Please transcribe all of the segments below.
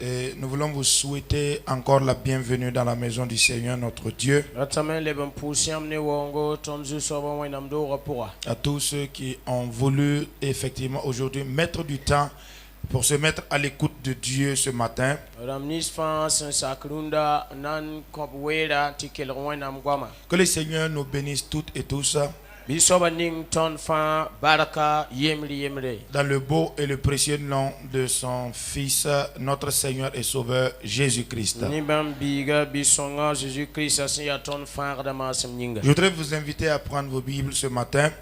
Et nous voulons vous souhaiter encore la bienvenue dans la maison du Seigneur notre Dieu. À tous ceux qui ont voulu effectivement aujourd'hui mettre du temps pour se mettre à l'écoute de Dieu ce matin. Que le Seigneur nous bénisse toutes et tous. Dans le beau et le précieux nom de son Fils, notre Seigneur et Sauveur Jésus-Christ. Je voudrais vous inviter à prendre vos Bibles ce matin.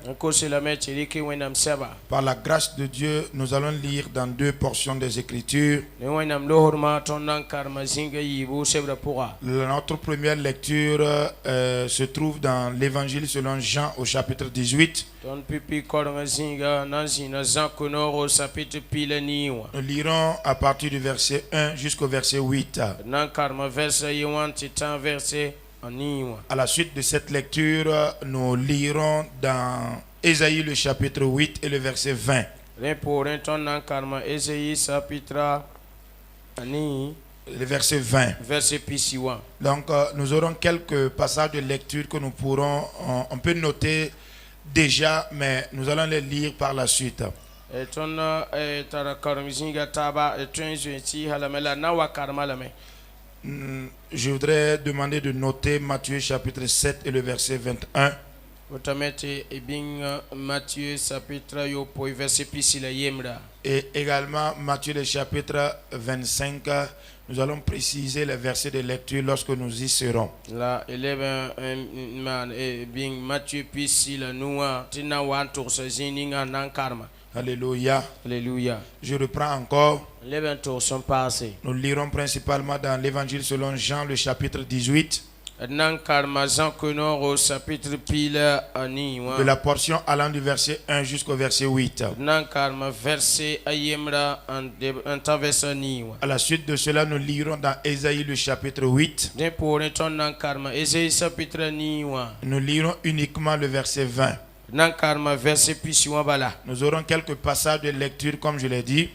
Par la grâce de Dieu, nous allons lire dans deux portions des Écritures. Notre première lecture se trouve dans l'Évangile selon Jean au chapitre 18. Nous lirons à partir du verset 1 jusqu'au verset 8. À la suite de cette lecture, nous lirons dans Ésaïe le chapitre 8 et le verset 20. Le verset 20. Donc nous aurons quelques passages de lecture que nous pourrons, on peut noter déjà, mais nous allons les lire par la suite. Je voudrais demander de noter Matthieu chapitre 7 et le verset 21. Et également Matthieu le chapitre 25. Nous allons préciser les versets de lecture lorsque nous y serons. Alléluia. Alléluia. Je reprends encore. Nous lirons principalement dans l'évangile selon Jean le chapitre 18. De la portion allant du verset 1 jusqu'au verset 8. À la suite de cela, nous lirons dans Ésaïe le chapitre 8. Nous lirons uniquement le verset 20. Nous aurons quelques passages de lecture comme je l'ai dit.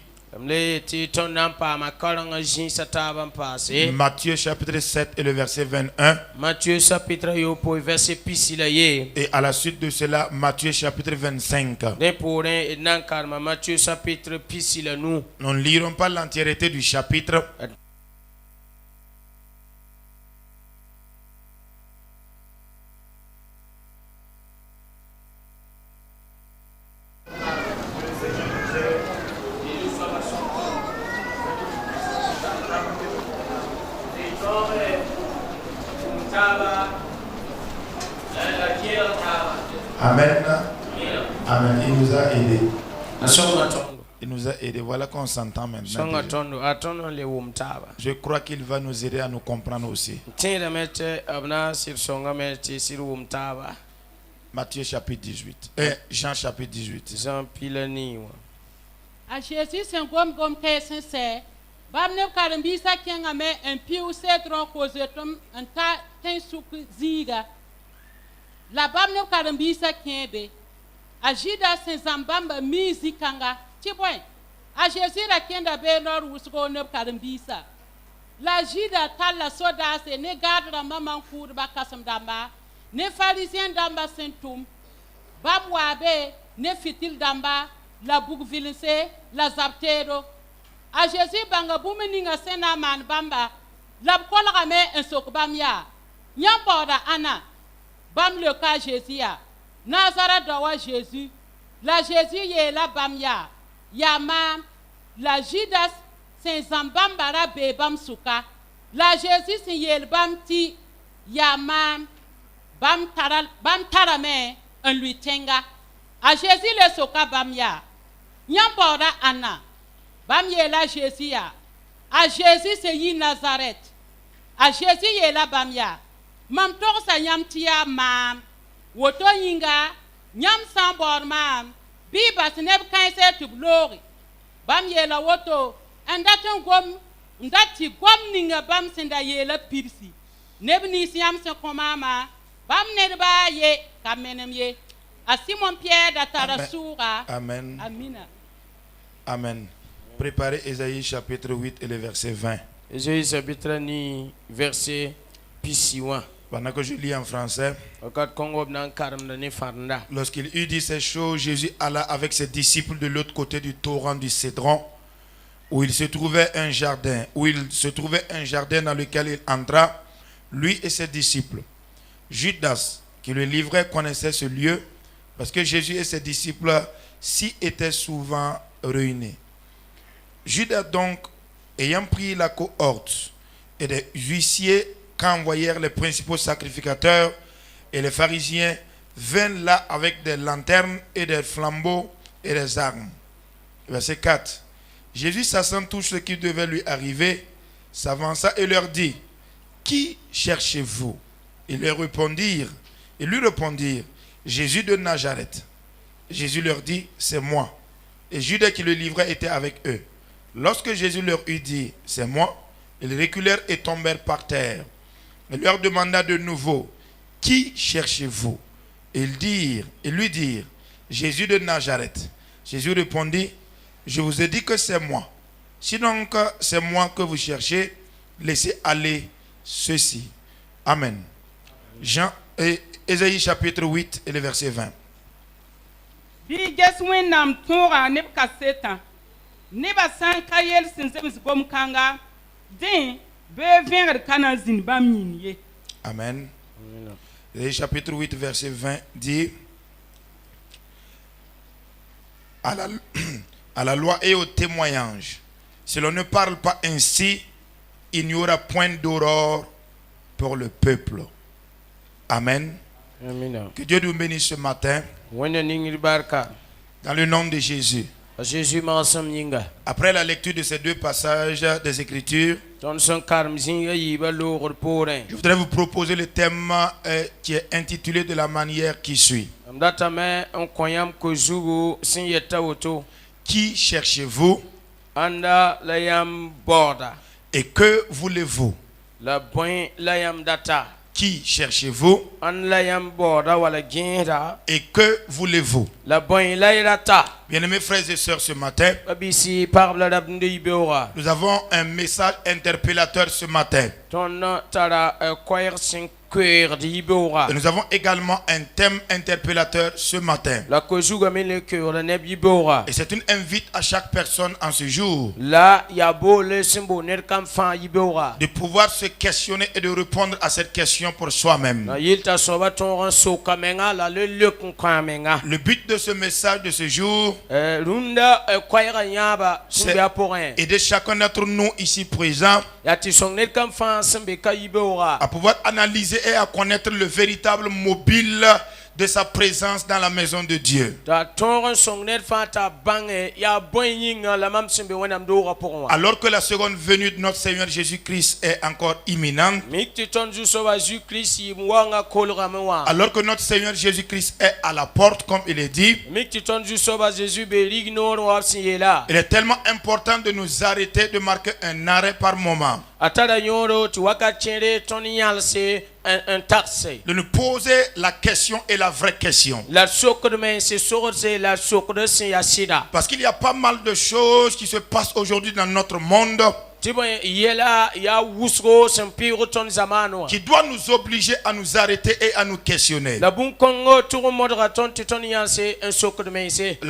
Matthieu chapitre 7 et le verset 21. Et à la suite de cela, Matthieu chapitre 25. Nous ne lirons pas l'entièreté du chapitre. Amen. Amen. Il nous a aidés. Il nous a aidés. Voilà qu'on s'entend maintenant. Je crois qu'il va nous aider à nous comprendre aussi. Matthieu chapitre 18. Jean chapitre 18. A Jésus c'est gom kessé. Bam ne karambi sa kenga me un piu cedron kozetum anta ten suku ziga. La bam ne karambi sa kembe. A jida sen zambamba mizikanga. Tiboy. A Jésus la kenda be lor usko ne karambi sa. La jida tala soda se ne gadra maman kur ba kasam damba. Ne pharisien damba sentum. Bam wabe ne fitil damba. La bougvilse la zaptero. A Jésus banga bumeninga sena man bamba la kolga me en sok bam ya nyamboda ana bam le ka Jésus ya Nazareth dawa Jésus la Jésus ye la bam ya mam la Judas sen zambambara be bam suka la Jésus sen yel bam ti ya mam bam tara me en lui tenga a Jésus le soka bam ya nyamboda ana bam yela Jésus ya. A Jésus c'est yi Nazareth. A Jésus yela bam ya. Mam tok sa nyam tia mam. Woto yinga nyam sambor mam. Bi bas neb kaise tu glory. Bam yela woto andaten ndati gom ninga bam senda yela pirsi. Neb ni siam se komama. Bam nedba ye kamenem ye. A Simon Pierre da tara soura. Amen. Amina. Amen. Préparez Ésaïe chapitre 8 et le verset 20. Ésaïe chapitre 8 verset P1. Pendant que je lis en français, lorsqu'il eut dit ces choses, Jésus alla avec ses disciples de l'autre côté du torrent du Cédron, où il se trouvait un jardin, dans lequel il entra, lui et ses disciples. Judas, qui le livrait, connaissait ce lieu, parce que Jésus et ses disciples s'y étaient souvent réunis. Judas donc, ayant pris la cohorte et des huissiers qu'envoyèrent les principaux sacrificateurs et les pharisiens, vinrent là avec des lanternes et des flambeaux et des armes. Verset 4. Jésus, sachant tout ce qui devait lui arriver, s'avança et leur dit: Qui cherchez-vous? Ils lui répondirent, Jésus de Nazareth. Jésus leur dit: C'est moi. Et Judas qui le livrait était avec eux. Lorsque Jésus leur eut dit: C'est moi, ils reculèrent et tombèrent par terre. Il leur demanda de nouveau: Qui cherchez-vous? Et ils lui dirent: Jésus de Nazareth. Jésus répondit: Je vous ai dit que c'est moi. Si donc c'est moi que vous cherchez, laissez aller ceci. Amen. Ésaïe chapitre 8 et le verset 20. Amen. Ésaïe chapitre 8 verset 20 dit: à la loi et au témoignage, si l'on ne parle pas ainsi, il n'y aura point d'aurore pour le peuple. Amen. Amen. Que Dieu nous bénisse ce matin. Dans le nom de Jésus. Après la lecture de ces deux passages des Écritures, je voudrais vous proposer le thème qui est intitulé de la manière qui suit. Qui cherchez-vous? Et que voulez-vous? Qui cherchez-vous? Et que voulez-vous? Bien-aimés frères et sœurs, ce matin, nous avons un message interpellateur ce matin. Et nous avons également un thème interpellateur ce matin. Et c'est une invite à chaque personne en ce jour de pouvoir se questionner et de répondre à cette question pour soi-même. Le but de ce message de ce jour, c'est aider chacun d'entre nous ici présents à pouvoir analyser et à connaître le véritable mobile de sa présence dans la maison de Dieu. Alors que la seconde venue de notre Seigneur Jésus-Christ est encore imminente, alors que notre Seigneur Jésus-Christ est à la porte, comme il est dit, il est tellement important de nous arrêter, de marquer un arrêt par moment, de nous poser la question et la vraie question. Parce qu'il y a pas mal de choses qui se passent aujourd'hui dans notre monde qui doit nous obliger à nous arrêter et à nous questionner. La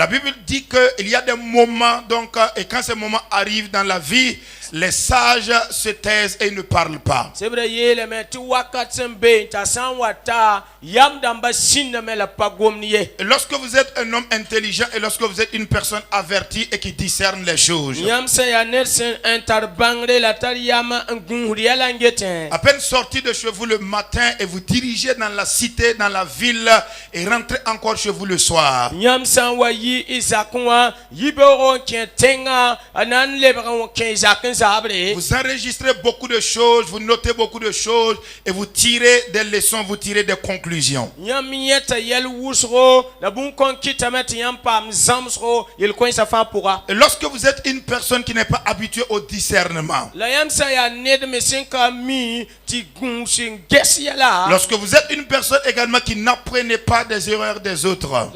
Bible dit qu'il y a des moments, donc, et quand ces moments arrivent dans la vie, les sages se taisent et ne parlent pas. Et lorsque vous êtes un homme intelligent et lorsque vous êtes une personne avertie et qui discerne les choses, à peine sorti de chez vous le matin et vous dirigez dans la cité, dans la ville et rentrez encore chez vous le soir, vous enregistrez beaucoup de choses, vous notez beaucoup de choses et vous tirez des leçons, vous tirez des conclusions. Et lorsque vous êtes une personne qui n'est pas habituée au discernement, lorsque vous êtes une personne également qui n'apprenez pas des erreurs des autres,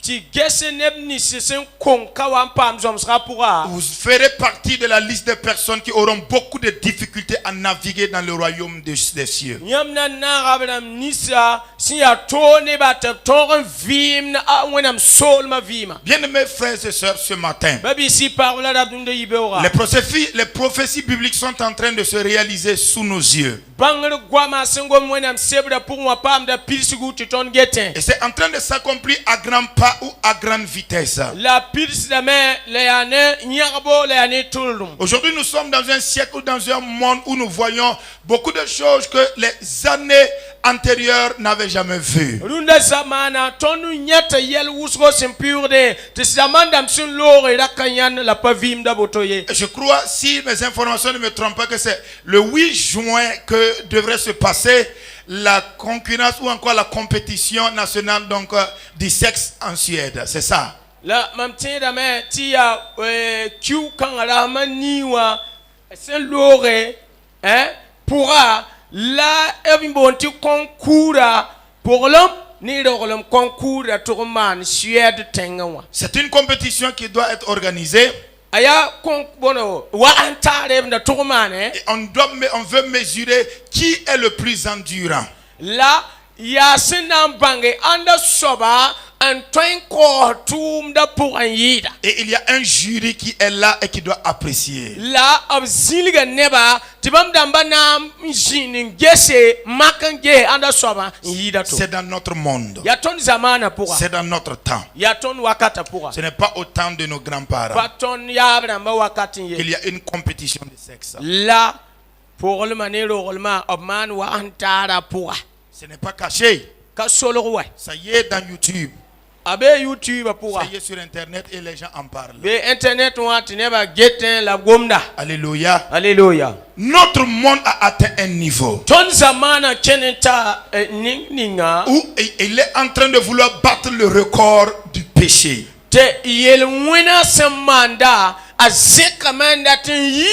ti gese neb ni sen kon kawan pam zomsra pourra Vous ferez partie de la liste des personnes qui auront beaucoup de difficultés à naviguer dans le royaume des cieux. yam na rabram nisa si ya tone bat ton vim na wenam sol ma vima Bien-aimés frères et sœurs, ce matin, babi si parla rabdum de ibora les prophéties bibliques sont en train de se réaliser sous nos yeux. bangre gwama sengom wenam sebra pour moi pam da pilsugu ti ton getin Et c'est en train de s'accomplir à grands pas ou à grande vitesse. la pils da me le yane nyarbo le yane tulum Aujourd'hui, nous sommes dans un siècle ou dans un monde où nous voyons beaucoup de choses que les années antérieures n'avaient jamais vues. runda zamana tonu nyata yel wusgo sempurde te zamandam sun lore rakanyan la pavim da botoye Et je crois, si mes informations ne me trompent pas, que c'est le 8 juin que devrait se passer la concurrence ou encore la compétition nationale donc, du sexe en Suède. C'est ça. la mamtida me tia kiu kangala maniwa sen lore pourra la evimbonti konkura pour l'homme ni l'homme concours à tourman Suède tengawa C'est une compétition qui doit être organisée. aya kon bono wa antare na tourman Et on veut mesurer qui est le plus endurant. la ya senam bange anda soba un train ko tumda pour un yida Et il y a un jury qui est là et qui doit apprécier. la abziliga neba tibam damba na jinin gese makange anda soba yida to C'est dans notre monde. ya ton zamana pour C'est dans notre temps. ya ton wakata pour Ce n'est pas au temps de nos grands-parents paton ya bramba wakati ye qu'il y a une compétition de sexe. la pour le manero rolma obman wa antara pour Ce n'est pas caché. ka solo wa Ça y est dans YouTube. abe YouTube pour Ça y est sur Internet et les gens en parlent. be internet wa tineba getin la gomda Alléluia. alléluia Notre monde a atteint un niveau ton zamana keneta ninga où il est en train de vouloir battre le record du péché. te yel wina semanda azekamanda tin yi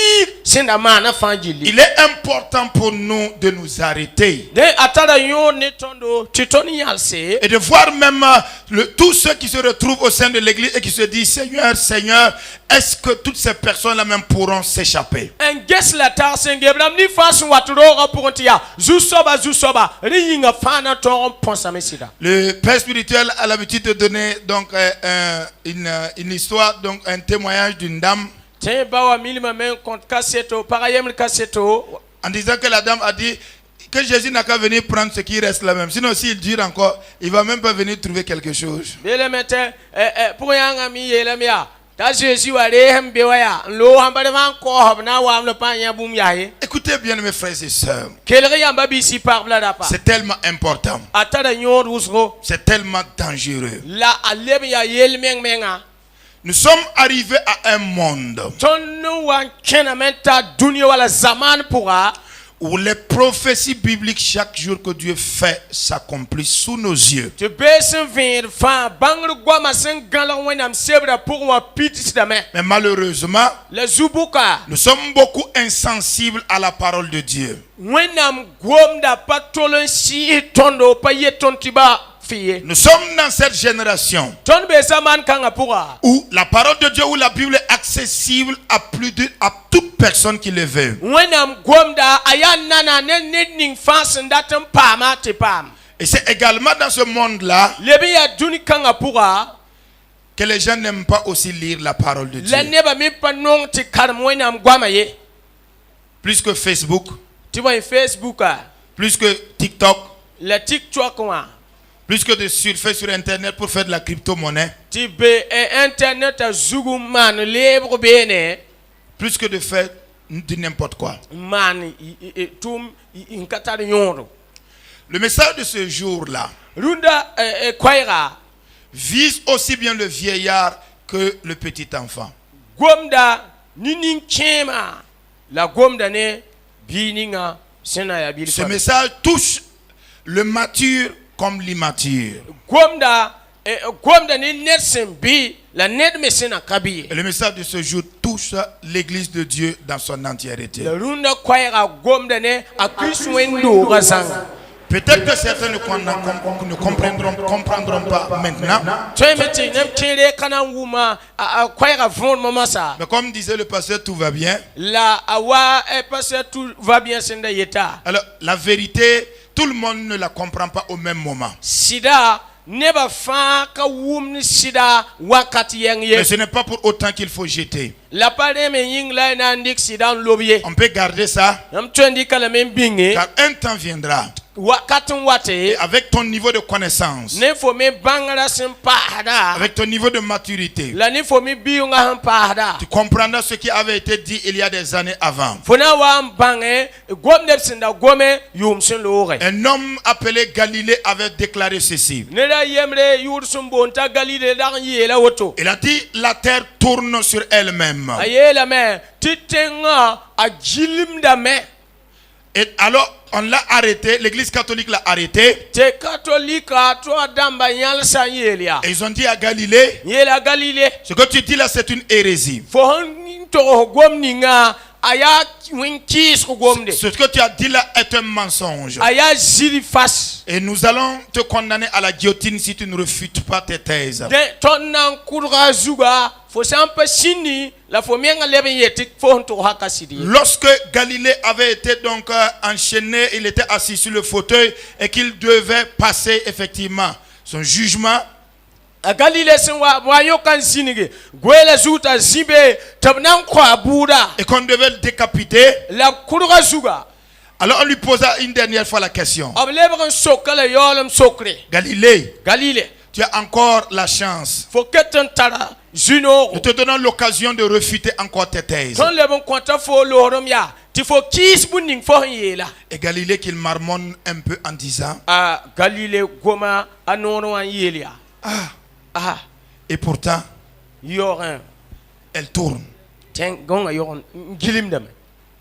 senda mana fanjili Il est important pour nous de nous arrêter de atara yo ne tondo titoni yalse et de voir même tous ceux qui se retrouvent au sein de l'église et qui se disent Seigneur, Seigneur, est-ce que toutes ces personnes-là même pourront s'échapper? en ges la tar sengebram ni fasu waturo rapontia zusoba riyinga fana ton ponsa mesida Le père spirituel a l'habitude de donner donc une histoire, donc un témoignage d'une dame te bawa milima men compte cassetto parayem cassetto en disant que la dame a dit que Jésus n'a qu'à venir prendre ce qui reste là même. Sinon, s'il dure encore, il ne va même pas venir trouver quelque chose. bele mete pour yanga mi yelemia ta Jésus wa rehem bewaya lo hambare man ko hobna wa am le panya bum yaye Écoutez bien mes frères et sœurs, kelri yamba bi si parla da pa c'est tellement important, atara nyor usro c'est tellement dangereux. la aleb ya yel menga Nous sommes arrivés à un monde tonno wan kenamenta dunia wala zaman pourra où les prophéties bibliques chaque jour que Dieu fait s'accomplissent sous nos yeux. te besen vir fa bangru gwa masen gala wenam sebra pour wa pitis da me Mais malheureusement, le zubuka nous sommes beaucoup insensibles à la parole de Dieu. wenam gwomda patolon si tondo pa yetontiba fiye Nous sommes dans cette génération ton be zaman kanga pourra où la parole de Dieu, où la Bible est accessible à à toute personne qui le veut. wenam gwomda ayan nana ne ning fasen datem pama te pam Et c'est également dans ce monde-là lebi ya duni kanga pourra que les gens n'aiment pas aussi lire la parole de Dieu. la neba mi panon te karm wenam gwama ye Plus que Facebook, ti wa Facebook plus que TikTok, le TikTok wa plus que de surfer sur Internet pour faire de la crypto-monnaie, ti be internet a zugu man lebre bene plus que de faire de n'importe quoi. man tum inkatar nyondo Le message de ce jour-là runda kwaira vise aussi bien le vieillard que le petit enfant. gomda ninin kema la gomda ne bininga sena ya bil Ce message touche le mature comme l'immature. gomda ne netsen bi la net mesena kabi Et le message de ce jour touche l'église de Dieu dans son entièreté. la runda kwaira gomda ne a kriswendo gazang Peut-être que certains ne comprendront pas maintenant. Mais comme disait le pasteur, tout va bien. Alors, la vérité, tout le monde ne la comprend pas au même moment. Mais ce n'est pas pour autant qu'il faut jeter. On peut garder ça. Car un temps viendra. Et avec ton niveau de connaissance, avec ton niveau de maturité, tu comprendras ce qui avait été dit il y a des années avant. Un homme appelé Galilée avait déclaré ceci. Il a dit, la terre tourne sur elle-même. Et alors, on l'a arrêté, l'église catholique l'a arrêté. Et ils ont dit à Galilée, ce que tu dis là, c'est une hérésie. Ce que tu as dit là est un mensonge. Et nous allons te condamner à la guillotine si tu ne refutes pas tes thèses. Lorsque Galilée avait été donc enchaîné, il était assis sur le fauteuil et qu'il devait passer effectivement son jugement. Et qu'on devait le décapiter. Alors on lui posa une dernière fois la question. Galilée, tu as encore la chance. Nous te donnons l'occasion de refuter encore tes thèses. Et Galilée qu'il marmonne un peu en disant, et pourtant, elle tourne.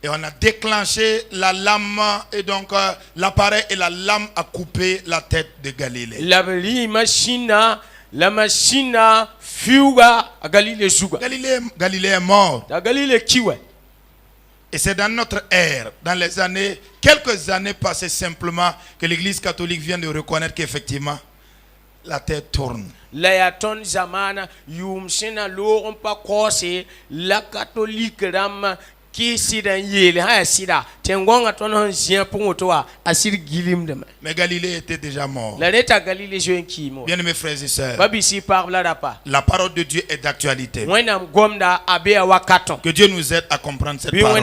Et on a déclenché la lame et donc l'appareil et la lame a coupé la tête de Galilée. Galilée est mort. Et c'est dans notre ère, dans les années, quelques années passées simplement, que l'église catholique vient de reconnaître qu'effectivement, la terre tourne. La catholique mais Galilée était déjà mort. Bien mes frères et sœurs, la parole de Dieu est d'actualité. Que Dieu nous aide à comprendre cette parole.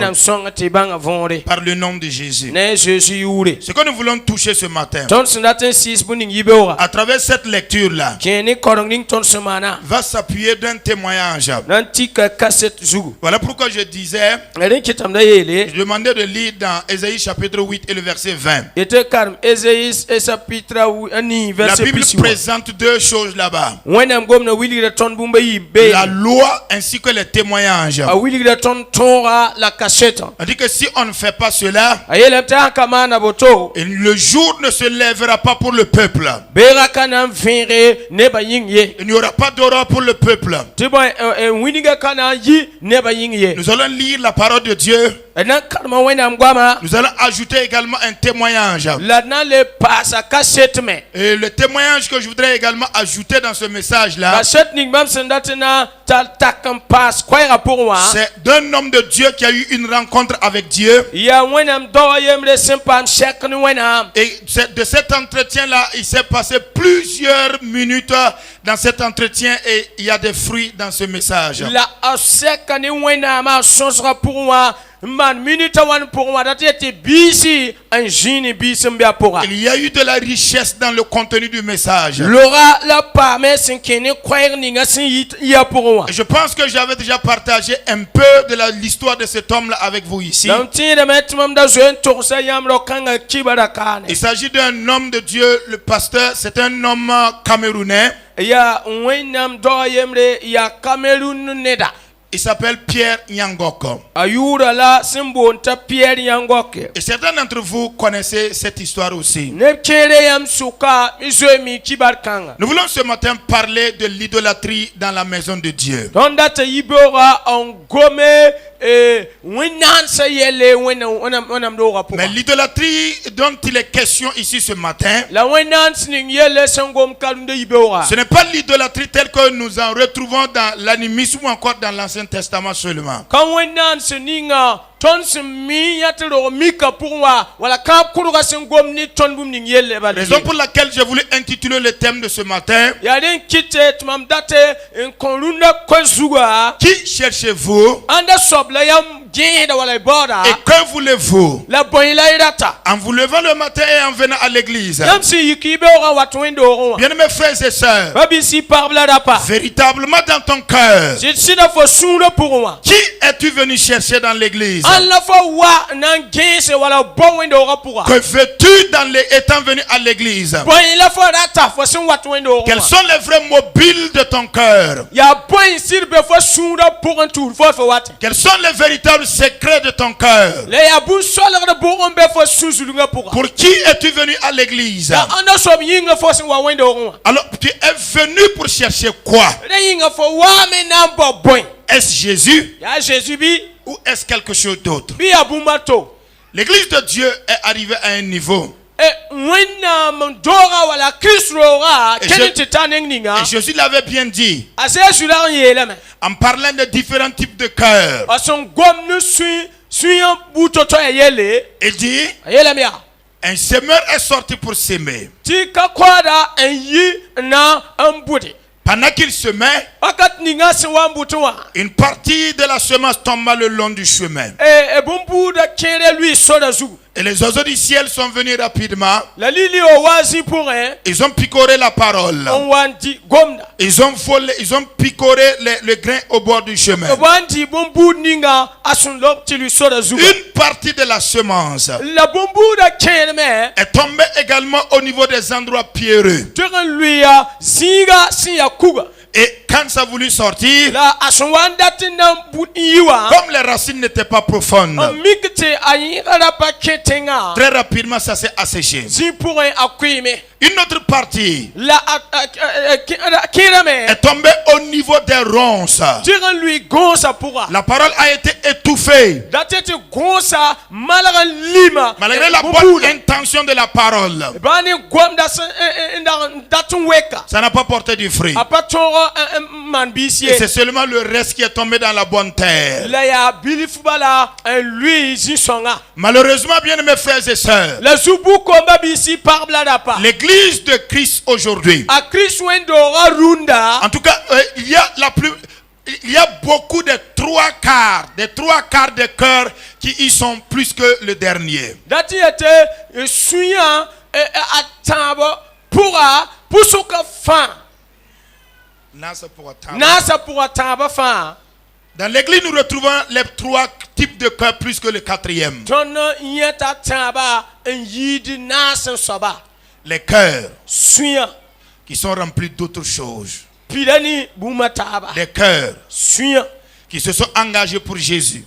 Par le nom de Jésus. Ce que nous voulons toucher ce matin, à travers cette lecture là, va s'appuyer d'un témoignage. Voilà pourquoi je disais, je demandais de lire dans Ésaïe chapitre 8 et le verset 20. La Bible présente deux choses là-bas. La loi ainsi que les témoignages. On dit que si on ne fait pas cela, le jour ne se lèvera pas pour le peuple. Il n'y aura pas d'aurore pour le peuple. Nous allons lire la parole de Dieu. Nous allons ajouter également un témoignage. Et le témoignage que je voudrais également ajouter dans ce message-là, c'est d'un homme de Dieu qui a eu une rencontre avec Dieu. Et de cet entretien-là, il s'est passé plusieurs minutes dans cet entretien et il y a des fruits dans ce message. Il y a eu de la richesse dans le contenu du message. Et je pense que j'avais déjà partagé un peu de l'histoire de cet homme-là avec vous ici. Il s'agit d'un homme de Dieu, le pasteur, c'est un homme camerounais. Il s'appelle Pierre Nyangoko. Et certains d'entre vous connaissez cette histoire aussi. Nous voulons ce matin parler de l'idolâtrie dans la maison de Dieu. Mais l'idolâtrie dont il est question ici ce matin, ce n'est pas l'idolâtrie telle que nous en retrouvons dans l'animisme ou encore dans l'Ancien Testament seulement. Raison pour laquelle j'ai voulu intituler le thème de ce matin: qui cherchez-vous et que voulez-vous? En vous levant le matin et en venant à l'église, bien-aimés frères et sœurs, véritablement dans ton cœur, qui es-tu venu chercher dans l'église? Que fais-tu étant venu à l'église? Quels sont les vrais mobiles de ton cœur? Quels sont les véritables secrets de ton cœur? Pour qui es-tu venu à l'église? Alors tu es venu pour chercher quoi? Est-ce Jésus ou est-ce quelque chose d'autre? L'église de Dieu est arrivée à un niveau. Et Jésus l'avait bien dit en parlant de différents types de cœurs. Il dit: un semeur est sorti pour s'aimer. Pendant qu'il semait, une partie de la semence tomba le long du chemin. Et les oiseaux du ciel sont venus rapidement. Ils ont picoré la parole. Ils ont volé, ils ont picoré le grain au bord du chemin. Une partie de la semence est tombée également au niveau des endroits pierreux. Et quand ça a voulu sortir, comme les racines n'étaient pas profondes, très rapidement ça s'est asséché. Une autre partie est tombée au niveau des ronces. La parole a été étouffée. Malgré la bonne intention de la parole, ça n'a pas porté du fruit. Et c'est seulement le reste qui est tombé dans la bonne terre. Malheureusement, bien mes frères et sœurs, l'église de Christ aujourd'hui, en tout cas, il y a beaucoup de trois quarts de cœur qui y sont plus que le dernier. Dans l'église, nous retrouvons les trois types de cœurs plus que le quatrième. Les cœurs qui sont remplis d'autres choses. Les cœurs qui se sont engagés pour Jésus.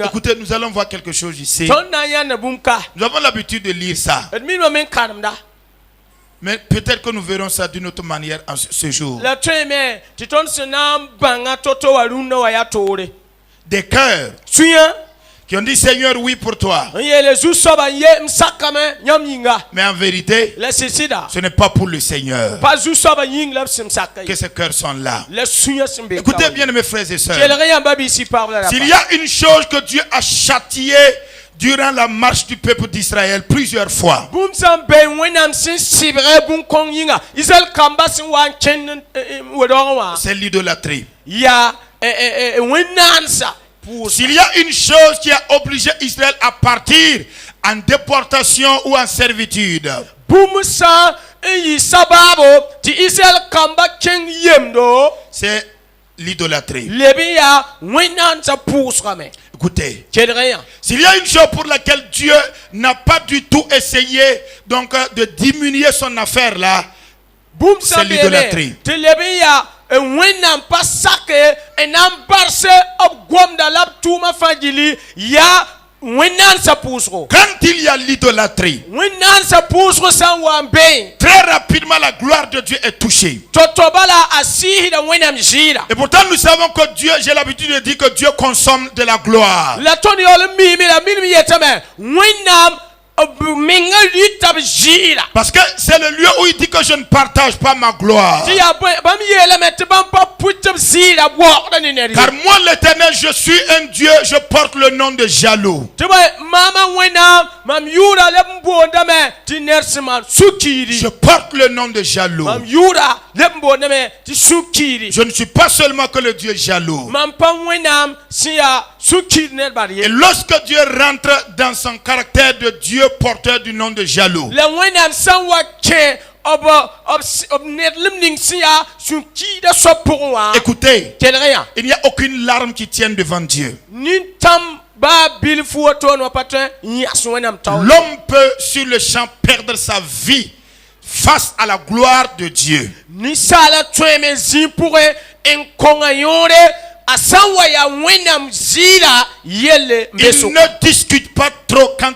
Écoutez, nous allons voir quelque chose ici. Nous avons l'habitude de lire ça. Mais peut-être que nous verrons ça d'une autre manière ce jour. Des cœurs qui ont dit: Seigneur, oui pour toi. Mais en vérité, ce n'est pas pour le Seigneur que ces cœurs sont là. Écoutez bien mes frères et sœurs. S'il y a une chose que Dieu a châtiée durant la marche du peuple d'Israël plusieurs fois, c'est l'idolâtrie. S'il y a une chose qui a obligé Israël à partir en déportation ou en servitude, c'est l'idolâtrie. Écoutez, s'il y a une chose pour laquelle Dieu n'a pas du tout essayé donc de diminuer son affaire là, c'est l'idolâtrie. wẽnnaam sã pʋʋsgo quand il y a l'idolâtrie, wẽnnaam sã pʋʋsgo sã n wa n beẽ très rapidement la gloire de Dieu est touchée. to bala a sɩɩsda wẽnnaam zɩɩra Et pourtant nous savons que Dieu, j'ai l'habitude de dire que Dieu consomme de la gloire. la tõnd yaool n miime la minim yetame wẽnnaam menga rɩta b zɩɩra Parce que c'est le lieu où il dit que je ne partage pas ma gloire. tɩ yaa bãmb yeelame tɩ bãmb pa pʋt b zɩɩra waoogda ne ned ye Car moi l'Éternel, je suis un Dieu, je porte le nom de jaloux. tɩ ba maama wẽnnaam mam yʋʋra la b boondame tɩ ned sẽn maan sũ-kiiri Je porte le nom de jaloux. mam yʋʋra la b boondame tɩ sũ-kiiri Je ne suis pas seulement que le Dieu jaloux. mam pa wẽnnaam sẽn yaa sũ-kiir ned bad ye Et lorsque Dieu rentre dans son caractère de Dieu porteur du nom de jaloux, la wẽnnaam sã n wa kẽ b nedlem ning sẽn yaa sũ-kiida soab pʋgẽ wã écoutez, kelg yã il n'y a aucune larme qui tienne devant Dieu. nin-tãmb baa bilf wotoon wã pa tõe n yãs wẽnnaam taoor L'homme peut sur le champ perdre sa vie face à la gloire de Dieu. ninsaala tõeme zĩig pʋgẽ n kõngã yõore a sã n wa yaa wẽnnaam zɩɩra yelle n be Il ne discute pas trop quand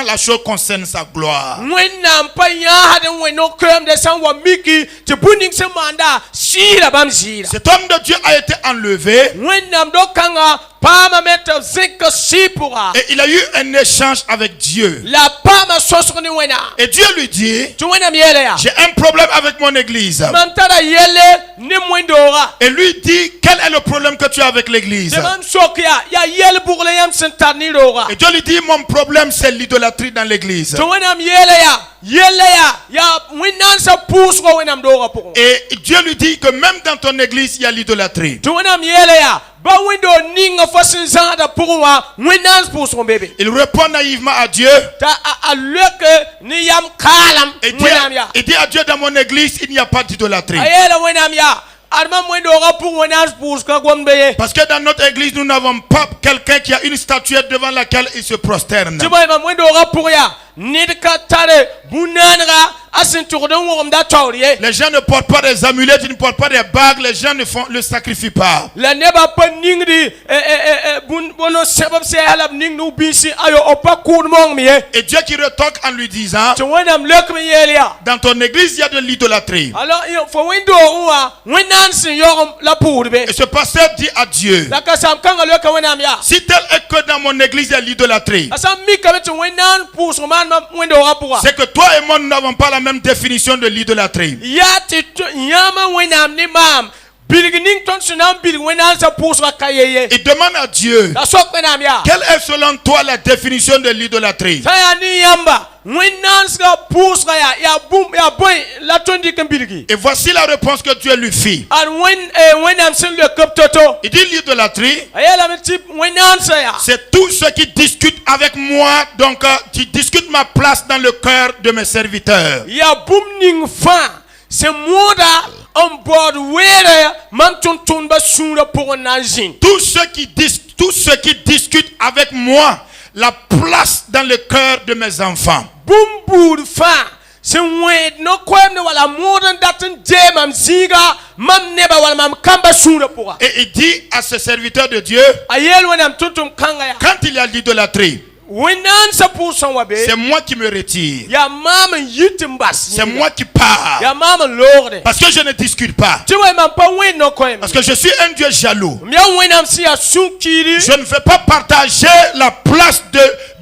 la chose concerne sa gloire. wẽnnaam pa yãasd n wẽ no-koeemde sã n wa miki tɩ bũ-ning sẽn maanda sɩɩra bãmb zɩɩra Cet homme de Dieu a été enlevé wẽnnaam do-kãngã paamame tɩ b zẽk sɩɩ pʋga et il a eu un échange avec Dieu. la a paama sõsg ne wẽnnaam Et Dieu lui dit, tɩ wẽnnaam yeela yaa j'ai un problème avec mon église. mam tara yelle ne wẽn-dooga Et lui dit, quel est le problème que tu as avec l'église? tɩ mam sok yaa yɛl bʋgla yãmb sẽn tar ne rooga Et Dieu lui dit, mon problème c'est l'idolâtrie dans l'église. tɩ wẽnnaam yeela yaa yella yaa wẽnnaam sã pʋʋsgo wẽnnaam dooga pʋgẽ Et Dieu lui dit que même dans ton église, il y a l'idolâtrie. tɩ wẽnnaam yeela yaa ba wẽn-doog ninga fa sẽn zãada pʋgẽ wã wẽnnaam pʋʋsg n be be Il répond naïvement à Dieu. t'a a loke ne yam kaalem Et wẽnnaam yaa il dit à Dieu, dans mon église, il n'y a pas d'idolâtrie. a yeela wẽnnaam yaa ad mam wẽn-doogã pʋgẽ wẽnnaam pʋʋs ka gomd be ye Parce que dans notre église, nous n'avons pas quelqu'un qui a une statuette devant laquelle il se prosterne. tɩ bõe mam wẽn-doogã pʋgẽ yaa ned ka tare bũ-naanega a sẽn tʋgd n wʋgemda taoor ye Les gens ne portent pas des amulettes, ils ne portent pas des bagues, les gens ne sacrifient pas. la nebã pa ningdi bõno sẽb b sɛɛsa la b ningd b-bĩisi ayo b pa kʋʋd mongme ye Et Dieu qui retorque en lui disant, tɩ wẽnnaam leokm n yeel yaa dans ton église, il y a de l'idolâtrie. alors fo wẽn-doogẽ wã wẽnnaam sẽn yõgem la pʋʋd be Et ce pasteur dit à Dieu, la kasam kãngã leoka wẽnnaam yaa si tel est que dans mon église, il y a l'idolâtrie, a sã n mikame tɩ wẽnnaam pʋʋsg maan wẽn-doogã pʋga c'est que toi et moi, nous n'avons pas la même définition de l'idolâtrie. yaa tɩ yãmã wẽnnaam ne maam bilg ning tõnd sẽn na n bilg wẽnnaam sã pʋʋsga ka ye ye Il demande à Dieu, la sok wẽnnaam yaa quelle est selon toi la définition de l'idolâtrie? sã yaa ne yãmba wẽnnaamsga pʋʋsga yaa bõe la tõnd dɩk n bilgi Et voici la réponse que Dieu lui fit. ad wẽnnaam sẽn leok b to-to Il dit l'idolâtrie, a yeelame tɩ wẽnnaamsã yaa c'est tout ce qui discute avec moi, donc qui discute ma place dans le cœur de mes serviteurs. yaa bũmb ning fãa sẽn moodã n baood weere mam tʋm-tʋmdbã sũurã pʋgẽ na n zĩnd Tout ce qui discute avec moi la place dans le cœur de mes enfants. bũmb buud fãa sẽn wẽed no-koeemde wala mood n dat n dee mam zĩiga mam neba wala mam kamba sũurã pʋga Et il dit à ce serviteur de Dieu, a yeel wẽnnaam tʋm-tʋm kãnga yaa quand il y a l'idolâtrie, wẽnnaam sã pʋʋs sẽn wa be c'est moi qui me retire. yaa maam n yit n bas C'est moi qui pars. yaa maam n loogde Parce que je ne discute pas. tɩ wa mam pa wẽnd no-koeem Parce que je suis un Dieu jaloux. m yaa wẽnnaam sẽn yaa sũ-kiiri Je ne veux pas partager la place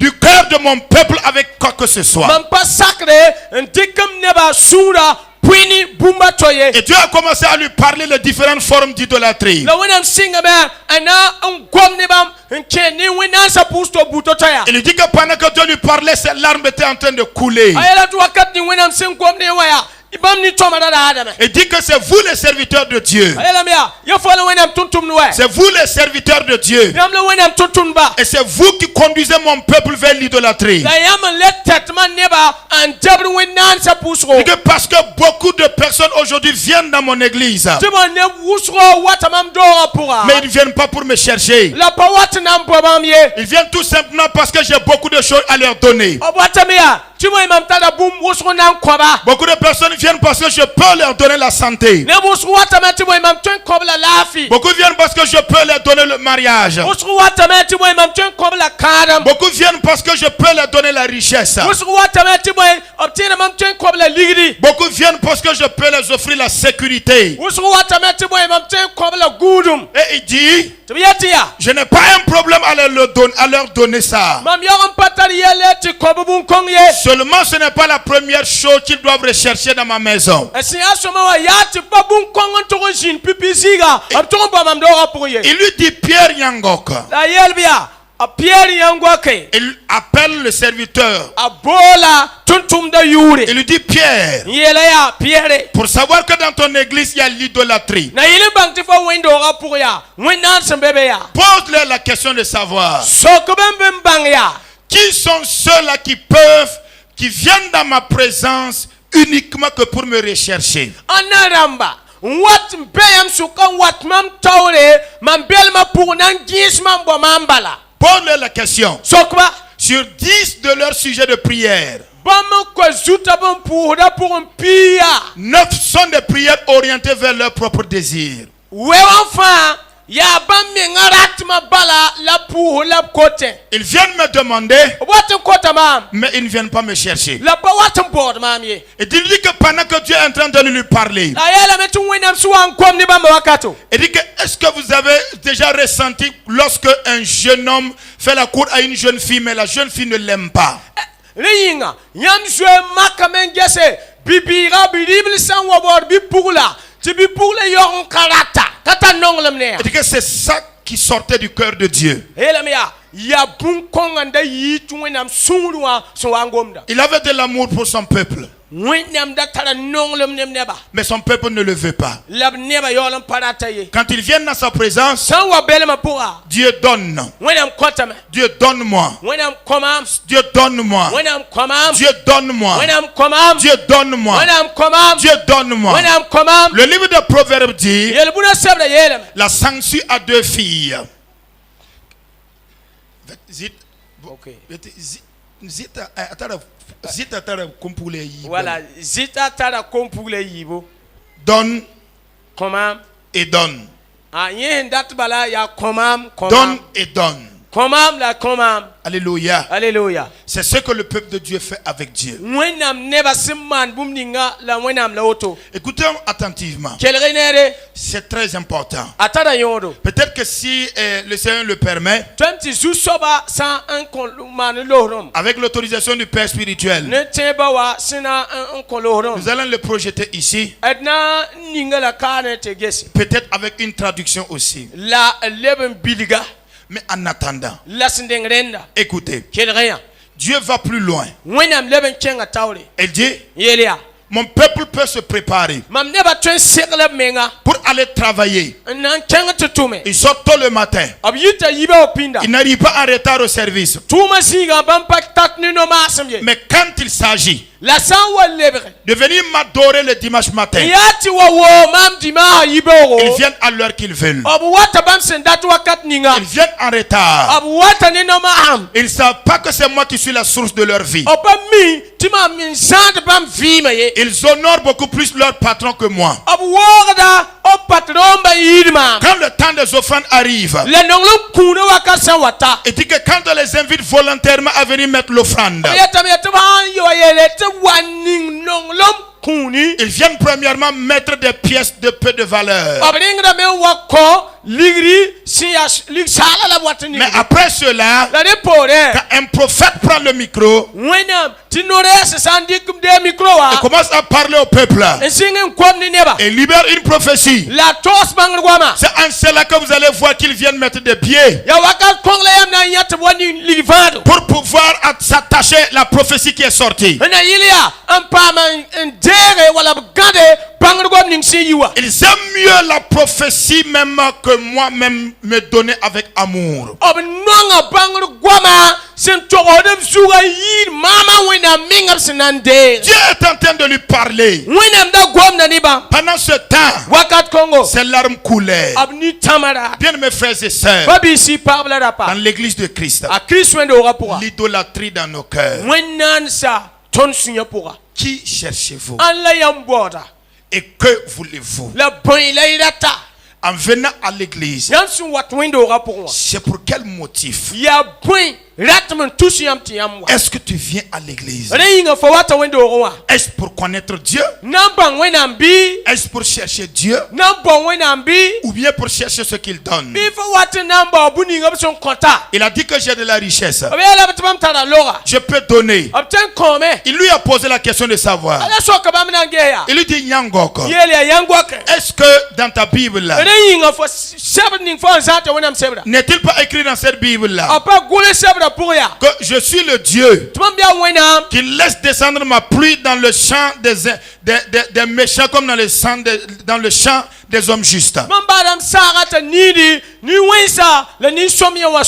du cœur de mon peuple avec quoi que ce soit. mam pa sakde n dɩk m nebã sũurã pʋɩni bũmba to ye Et Dieu a commencé à lui parler de différentes formes d'idolâtrie. la wẽnnaam sɩngame a na n gom ne bãmb n kẽ ne wẽnnaam sã pʋʋs tɩ buto to yaa Il lui dit que pendant que Dieu lui parlait, ses larmes étaient en train de couler. a yeela tɩ wakat ning wẽnnaam sẽn gom ne wã yaa bãmb ne tõmda da adame Il dit que c'est vous les serviteurs de Dieu. a yeelame yaa ya fo la wẽnnaam tʋm-tʋmd wɛ C'est vous les serviteurs de Dieu. yãmb la wẽnnaam tʋm-tʋmdba Et c'est vous qui conduisez mon peuple vers l'idolâtrie. la yãmb n le tɛtmã nebã n debd wẽnnaam sã pʋʋsgo Et que parce que beaucoup de personnes aujourd'hui viennent dans mon église, tɩ bã neb wʋsgo wata mam doogã pʋga mais ils ne viennent pas pour me chercher. la pa wat na n bõ bãmb ye Ils viennent tout simplement parce que j'ai beaucoup de choses à leur donner. b watame yaa ti mo imam tada bum wusru nan koba Beaucoup de personnes viennent parce que je peux leur donner la santé. ne wusru watame ti mo imam twen kobla lafi Beaucoup viennent parce que je peux leur donner le mariage. wusru watame ti mo imam twen kobla kadam Beaucoup viennent parce que je peux leur donner la richesse. wusru watame ti mo obtina mam twen kobla ligri Beaucoup viennent parce que je peux leur offrir la sécurité. wusru watame ti mo imam twen kobla gudum Et il dit, tibiyatia je n'ai pas un problème à leur donner ça. mam yoram patari yele ti kobubun kongye Seulement, ce n'est pas la première chose qu'ils doivent rechercher dans ma maison. asi asoma wa yati babun kongon to jin pipisiga abton ba mam do rapuye Il lui dit, Pierre Yangok. la yelbia a pierre yangoke Il appelle le serviteur. abola tuntum da yure Il lui dit, Pierre, yele ya pierre pour savoir que dans ton église, il y a l'idolâtrie, na yele bangti fa wendo rapuya wenda sembebe ya pose-leur la question de savoir sokobem bang ya qui sont ceux-là qui viennent dans ma présence uniquement que pour me rechercher. anaramba wat mbeyam suka wat mam tawre mam belma pour nan gis mam bo mambala Pose-leur la question. sokba Sur 10 de leurs sujets de prière, bam ko zuta bam pour da pour un pia 9 sont des prières orientées vers leur propre désir. we enfin ya bam mi ngarat ma bala la pour la côté Ils viennent me demander, wat kota mam mais ils ne viennent pas me chercher. la ba wat board mam ye Et il dit que pendant que Dieu est en train de lui parler, la yela metu wenam suwan kom ni bam wakato il dit que est-ce que vous avez déjà ressenti lorsque un jeune homme fait la cour à une jeune fille, mais la jeune fille ne l'aime pas? Riyinga yam jwe makamen gese bibira bibil san wabor bi pugla ti bi pugla yon karata kata nonglam ne Il dit que c'est ça qui sortait du cœur de Dieu. helamia ya bun konganda yi tuwenam sungruwa so wangomda Il avait de l'amour pour son peuple, wenam da tara nonglam nem neba mais son peuple ne le veut pas. lab neba yolam parata ye Quand ils viennent dans sa présence, san wa belma pura Dieu donne. wenam kotama Dieu donne-moi. wenam komam Dieu donne-moi. wenam komam Dieu donne-moi. wenam komam Dieu donne-moi. wenam komam Dieu donne-moi. wenam komam Le livre de Proverbes dit, yelbuna sabda yelam la sangsue a 2 filles. okay voilà zita tara kompule yibo Donne komam et donne. a yin dat bala ya komam Donne et donne. komam la komam Alléluia. alléluia C'est ce que le peuple de Dieu fait avec Dieu. wenam neba simman bumninga la wenam la auto Écoutez attentivement. kelrenere C'est très important. atara yodo Peut-être que si le Seigneur le permet, twemti zusoba sa un kolman lorom avec l'autorisation du Père spirituel, ne teba wa sina un kolorom nous allons le projeter ici. adna ninga la kane te gesi Peut-être avec une traduction aussi. la leben biliga Mais en attendant, la sindengrenda écoutez, kelreya Dieu va plus loin. wenam leben kenga tawre Il dit, yelia mon peuple peut se préparer mam neba twen sekla menga pour aller travailler. nan kenga tutume Il sort tôt le matin. ab yita yiba opinda Il n'arrive pas en retard au service. tuma siga bam pak tak ni no masamye Mais quand il s'agit la san wa lebre de venir m'adorer le dimanche matin, yati wa wo mam dima yiba ils o viennent à l'heure qu'ils veulent. ab wata bam sendat wakat ninga Ils viennent en retard. ab wata ni no maham Ils ne savent pas que c'est moi qui suis la source de leur vie. opa mi tima min zand bam vima ye Ils honorent beaucoup plus leur patron que moi. ab wogda o patron ba yidma Quand le temps des offrandes arrive, le nonglo kuno wakat san wata il dit que quand on les invite volontairement à venir mettre l'offrande, yata yo yele te waning nonglom kuni ils viennent premièrement mettre des pièces de peu de valeur. abringra me wako ligri siya sala la watani Mais après cela, la repore quand un prophète prend le micro wenam tinore se sandik de micro et wa commence à parler au peuple singen kom ni neba et libère une prophétie, la tos bangr gwama c'est en cela que vous allez voir qu'ils viennent mettre des pieds ya wakat kongle yam na yat wani livado pour pouvoir s'attacher la prophétie qui est sortie. na yilia un paman ndere wala gade bangr gwam ning si yiwa Ils aiment mieux la prophétie même que moi-même me donner avec amour. ob nonga bangr gwama sen togodem suga yir mama wena mingam senande Dieu est en train de lui parler. wenam da gwam na ni ba Pendant ce temps, wakat kongo ses larmes coulaient. abni tamara Bien mes frères et sœurs, babi si parle dans rapa l'église de Christ, a Christ wendo rapura l'idolâtrie dans nos cœurs, wenan sa ton sunya pourra. Qui cherchez-vous? An la yamboda. Et que voulez-vous? La boy la irata. En venant à l'église, Yam sun wat window ra pour moi. c'est pour quel motif? Ya boy ratman tous yam ti yam wa. Est-ce que tu viens à l'église? Reinga fo wata window wa. Est-ce pour connaître Dieu? Nambang wenam bi. Est-ce pour chercher Dieu? Nambang wenam bi. Ou bien pour chercher ce qu'il donne? Bi fo wata namba buni ngam son konta. Il a dit que j'ai de la richesse. Obe la batam tara lora. Je peux donner. Obtain comme. Il lui a posé la question de savoir. Ala so ka bam nangeya. Il lui dit Nyangoko. Yele ya yangwak. Est-ce que dans ta Bible là, Reinga fo sevening fo zata wenam sebra. n'est-il pas écrit dans cette Bible là Apa gule sebra pour ya. que je suis le Dieu Tumambia wenam. qui laisse descendre ma pluie dans le champ des méchants comme dans le champ des hommes justes? Mambadam sarata nidi ni wensa le ni somia wa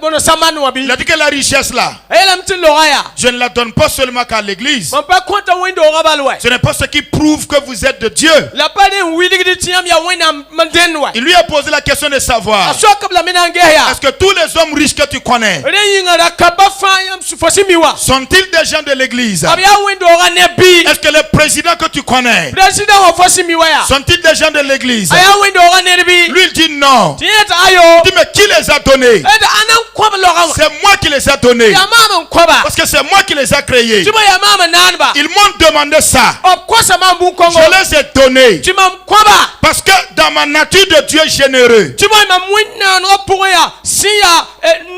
bono samanu wabi. Il a dit que la richesse là, Elam tin loraya. je ne la donne pas seulement qu'à l'église. Mampa konta window rabalwa. Ce n'est pas ce qui prouve que vous êtes de Dieu. La pade wiligi tiam ya wenam mandenwa. Il lui a posé la question de savoir, Asoka bla menangeya. est-ce que tous les hommes riches que tu connais Reinga da kaba fayam sufosimiwa. sont-ils des gens de l'église? Abia window ra nebi. Est-ce que les présidents que tu connais President wa fosimiwa ya. sont-ils des gens de l'église? Aya window ra nebi. Lui il dit non. Tieta ayo. Il dit mais qui les a donnés? Eda anan kwaba lora. C'est moi qui les ai donnés. Ya mama kwaba. Parce que c'est moi qui les ai créés. Tiba ya mama nanba. Ils m'ont demandé ça. Of course mambu kongo. Je les ai donnés. Timam kwaba. Parce que dans ma nature de Dieu généreux, Tiba mam winna no pourya. Siya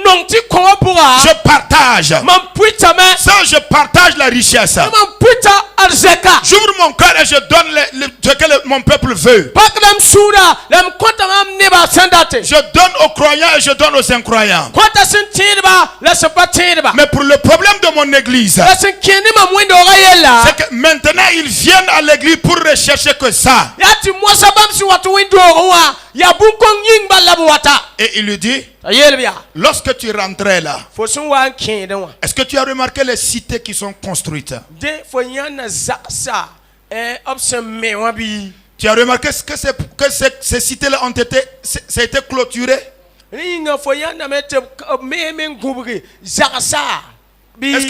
nongti kongo pourra. je partage. Mam puita me. Ça, je partage la richesse. Mam puita arzeka. J'ouvre mon cœur et je donne ce que mon peuple veut. Pakdam sura. Lam konta mam neba sandate. Je donne aux croyants et je donne aux incroyants. Konta sentirba. La sepatirba. Mais pour le problème de mon église, La senkeni mam window ra yella. c'est que maintenant ils viennent à l'église pour rechercher que ça. Yati mosa bam si watu window wa. Ya bunkong ying balabu wata. Et il lui dit, Ayelbia. lorsque tu rentrais là, Fosun wa kendenwa. est-ce que tu as remarqué les cités qui sont construites? De foyana zaksa. Option me wabi. Tu as remarqué que ces cités-là ont été, ça a été clôturé? Ringa foyana mete me ngubri zaksa. Est-ce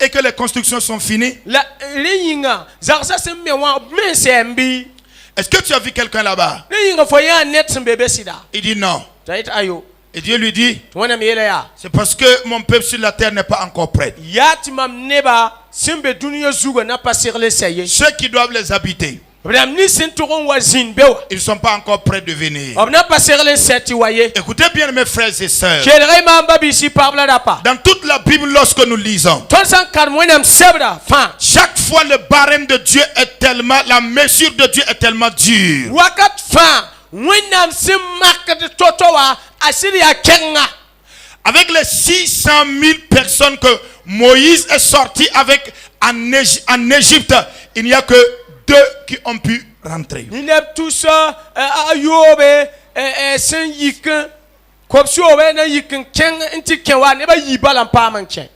que les constructions sont finies? La ringa zaksa se me wa me sembi. Est-ce que tu as vu quelqu'un là-bas? Ringa foyana net bebe sida. Il dit non. Tait ayo. Et Dieu lui dit, Twana mele ya. c'est parce que mon peuple sur la terre n'est pas encore prêt. Yati mam neba simbe dunia zuga na passer le saye. Ceux qui doivent les habiter, Bram ni sinturon wa zinbewa. ils ne sont pas encore prêts de venir. Obna passer le seti waye. Écoutez bien mes frères et sœurs. Kelre mamba bisi pabla dapa. Dans toute la Bible, lorsque nous lisons, Tonsan karmonam sebra fa. chaque fois le barème de Dieu est tellement, la mesure de Dieu est tellement dure. Wakat fa. Wenam sim market totowa asiri ya kenga. Avec les 600 000 personnes que Moïse est sorti avec en Égypte, il n'y a que 2 qui ont pu rentrer. Ni neb tous ayobe sen yikin. Kopsu obe na yikin ken inti kenwa neba yibala mpaman ken.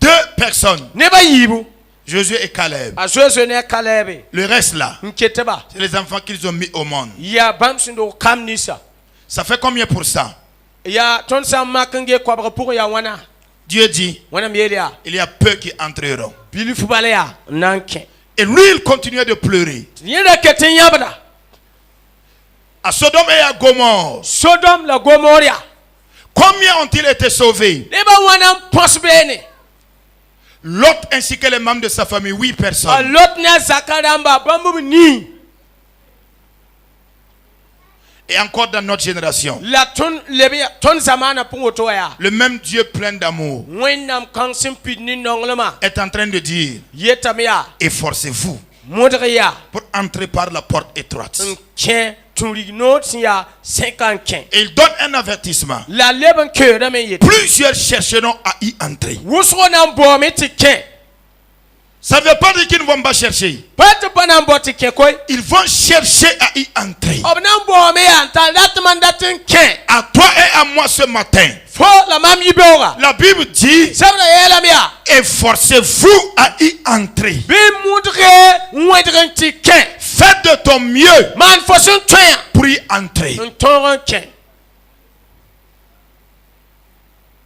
2 personnes, Neba yibu. Josué et Caleb. Azozo ne kalebe. Le reste là, Nketeba. c'est les enfants qu'ils ont mis au monde. Ya bamsindo kamnisa. Ça fait combien pour ça? Ya tonsan makenge kwabre pour ya wana. Dieu dit, Wana mielia. il y a peu qui entreront. Bili fubalea nanke. Et lui, il continuait de pleurer. Yenda keten yabda. À Sodome et à Gomorrhe, Sodom la Gomoria. combien ont-ils été sauvés? Neba wana posbene. Lot ainsi que les membres de sa famille, 8 personnes. Lot na zakaramba bambu ni. Et encore dans notre génération, La ton lebia ton zamana pungoto ya. le même Dieu plein d'amour Wenam kansim pidni nonglema. est en train de dire, Yetamia. efforcez-vous Modria. pour entrer par la porte étroite. Ken tunrigno tia 55. Et il donne un avertissement. La leben que de me yet. Plusieurs chercheront à y entrer. Wusronam bometi ken. Ça ne veut pas dire qu'ils ne vont pas chercher. Pat banam boti ken koy. Ils vont chercher à y entrer. Obnam bomé anta latman datin ken. À toi et à moi ce matin, Fo la mam yibora. la Bible dit, Sabra yela mia. efforcez-vous à y entrer. Be moudre wedren ti ken. Faites de ton mieux Man fosun twen. pour y entrer. Un toran ken.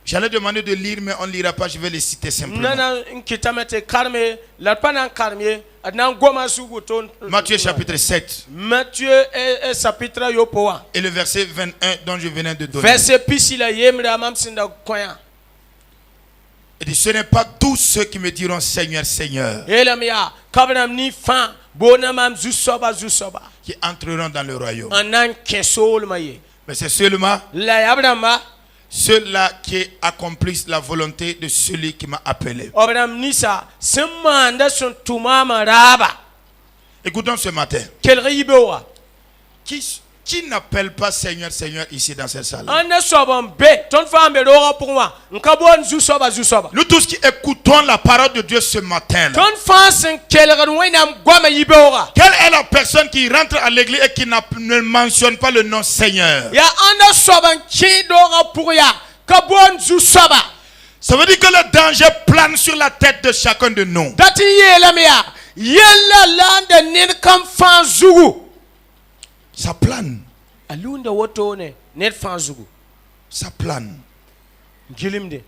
J'allais demander de lire, mais on ne lira pas, je vais les citer simplement. nana nkitamete karme la pana karme adnan goma sugu ton Matthieu chapitre 7 Matthieu et chapitre yo poa et le verset 21 dont je venais de donner. verset pisila yemra mam sinda koya Il dit, ce n'est pas tous ceux qui me diront Seigneur, Seigneur, elamia kabram ni fan bona mam zusoba qui entreront dans le royaume. anan kesol maye Mais c'est seulement la yabramba ceux-là qui accomplissent la volonté de celui qui m'a appelé. obram nisa semanda son tumama raba Écoutons ce matin. kel ribewa Qui n'appelle pas Seigneur, Seigneur ici dans cette salle? anda sobon be ton fambe rora pour moi nkabon zusoba Nous tous qui écoutons la parole de Dieu ce matin, ton fansen kel wenam goma yibewa quelle est la personne qui rentre à l'église et qui ne mentionne pas le nom Seigneur? ya anda soban kidora pour ya kabon zusoba Ça veut dire que le danger plane sur la tête de chacun de nous. dati yelamia yella lande nen kam fan zugu Ça plane. alunda woto ne net fan zugu Ça plane. gilimde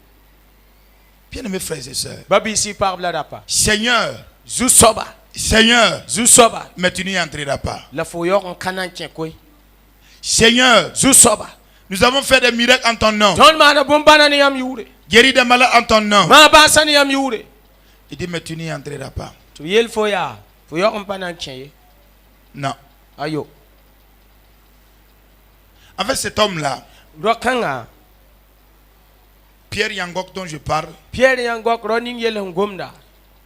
Bien-aimés frères et sœurs, babi si parle dapa Seigneur, zusoba Seigneur, zusoba mais tu n'y entreras pas. la foyor on kanan koy Seigneur, zusoba nous avons fait des miracles en ton nom. don mana bombana ni yam yure Guéri des malades en ton nom. ma basani yam yure Il dit, mais tu n'y entreras pas. to yel foya foyor on panan kye Non. ayo En fait, cet homme-là, rokanga Pierre Yangok dont je parle, pierre yangok roning yel ngomda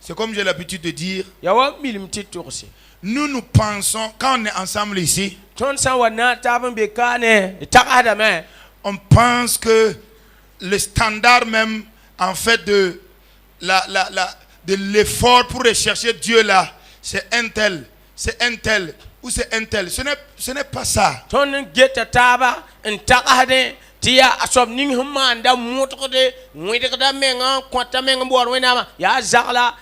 c'est comme j'ai l'habitude de dire, yawa milim titursi nous pensons, quand on est ensemble ici, ton san wana taban be kane takada me on pense que le standard même, en fait, de l'effort pour rechercher Dieu là, c'est un tel, ou c'est un tel. Ce n'est pas ça. ton geta taba en takade tia asob ning humanda mutode mwidikda menga kwata menga bor wenama ya zagla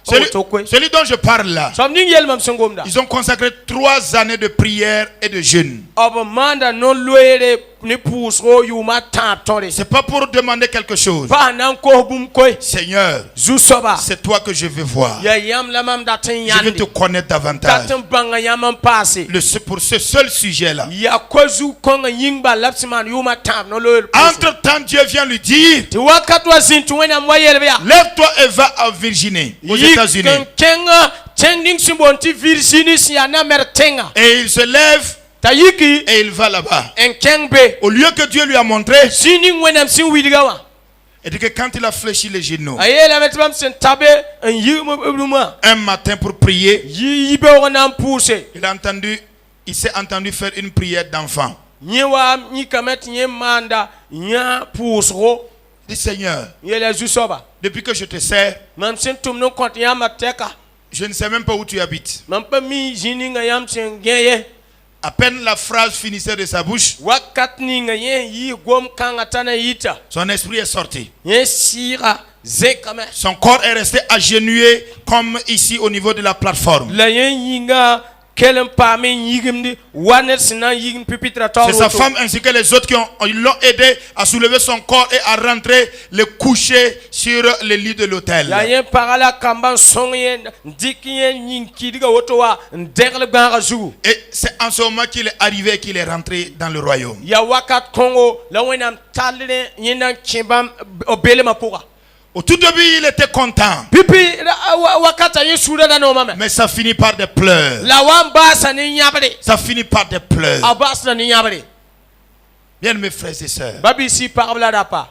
Celui dont je parle là, sob ning yel mam sangomda ils ont consacré 3 années de prière et de jeûne. ob manda non loere ni pusro yuma tantore C'est pas pour demander quelque chose. pa nan ko bum koy Seigneur, zusoba c'est toi que je veux voir. ya yam lamam datin Je veux yandi te connaître davantage. datin banga yamam passé Pour ce seul sujet-là. ya kozu konga yingba lapsiman yuma tam no loer Entre-temps, Dieu vient lui dire, ti wakatwa zintu wena moyelbya lève-toi et va à Virginie, aux États-Unis. kenga tending simbonti Virginie si ana mertenga Et il se lève tayiki et il va là-bas. en kengbe Au lieu que Dieu lui a montré, sini wenam sin widigawa et dit que quand il a fléchi les genoux, ayela metbam sen tabe en yuma un matin pour prier, yibe wonam pousse il s'est entendu faire une prière d'enfant. nyewa ni kamet nye manda nya pousro Il dit, Seigneur, yela zusoba depuis que je te sers, mam sen tumno kont ya mateka je ne sais même pas où tu habites. mam pa mi jini nga yam sen geye À peine la phrase finissait de sa bouche, wakat ni nga ye yi gom kanga tana yita son esprit est sorti. ye sira zekame Son corps est resté agenouillé comme ici au niveau de la plateforme. la ye yinga kelen pame yigimdi wanet sinan yigim pipitra taw C'est sa femme ainsi que les autres qui l'ont aidé à soulever son corps et à rentrer le coucher sur le lit de l'hôtel. ya ye parala kamban songye dikiye yinkidiga wotowa ndegle ganga zu Et c'est en ce moment qu'il est arrivé et qu'il est rentré dans le royaume. ya wakat kongo la wenam talre yindan kimbam obele mapura Au tout début, il était content. pipi wakata yesura da no mama Mais ça finit par des pleurs. la wamba sani nyabade Ça finit par des pleurs. abas na nyabade Bien, mes frères et sœurs, babi si parla da pa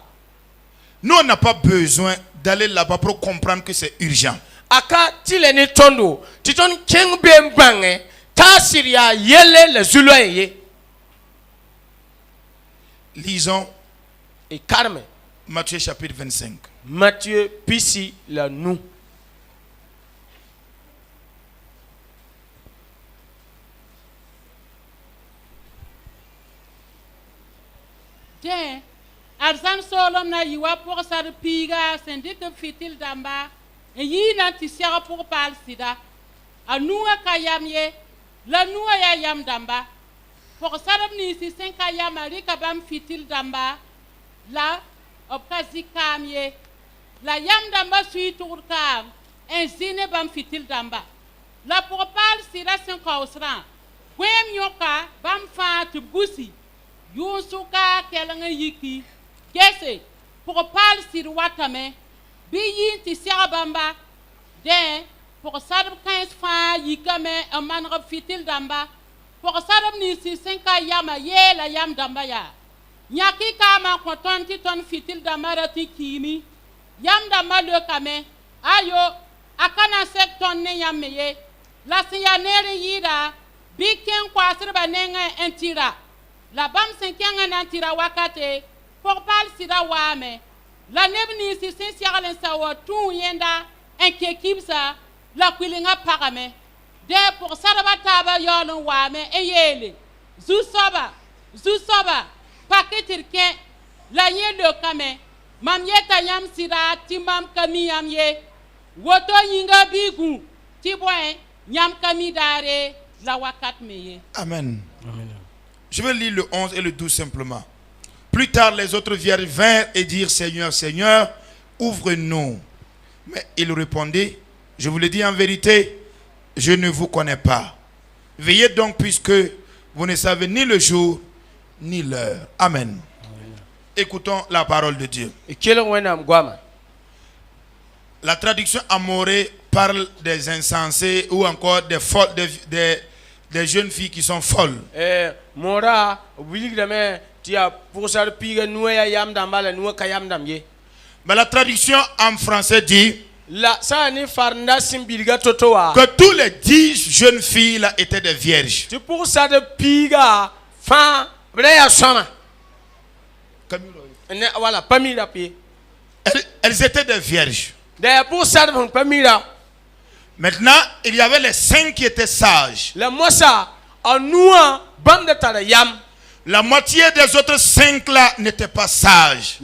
nous, on n'a pas besoin d'aller là-bas pour comprendre que c'est urgent. aka tile ni tondo titon keng bembange tasiria yele le zuloye Lisons e karme Matthieu chapitre 25. Matthieu pisi la nous Den arzan solom na yiwa pour sar piga sendik fitil damba e yi na ti siara pour pal sida anuwa kayam ye la nuwa ya yam damba pour sarab ni si sen kayam ari kabam fitil damba la obkazi kam ye la yam damba sui tur kam en zine bam fitil damba la propal sira sen kausran kwem yoka bam fa tu busi yusuka kelanga yiki kese propal sir watame bi yin ti sira bamba de pour sarb 15 fa yikame en man fitil damba pour sarb ni si 5 yama ye la yam damba ya nyaki kama ko 20 ton fitil damba rati kimi yam damba le kame ayo akana sek ton ne yamme la siya nere yira biken kwa sirba nenga entira la bam senkenga nantira wakate pour pal sida wame la nebni si sin siagalen sawo tu yenda en kekibsa la kwilinga pagame de pour saraba taba yolon wame eyele zusoba paketir ke la yelo kame mam yeta yam sira timam kami yam ye woto yinga bigu tiboy nyam kami dare la wakat meye. Amen. Je vais lire le 11 et le 12 simplement. Plus tard, les autres vierges vinrent et dirent, Seigneur, Seigneur, ouvre-nous. Mais il répondit, je vous le dis en vérité, je ne vous connais pas. Veillez donc puisque vous ne savez ni le jour ni l'heure. Amen. Écoutons la parole de Dieu. La traduction amorée parle des insensés ou encore des folles, des jeunes filles qui sont folles. Mais la traduction en français dit que tous les 10 jeunes filles là étaient des vierges. Elles étaient des vierges. Maintenant, il y avait les 5 qui étaient sages. La moitié des autres 5 là n'étaient pas sages.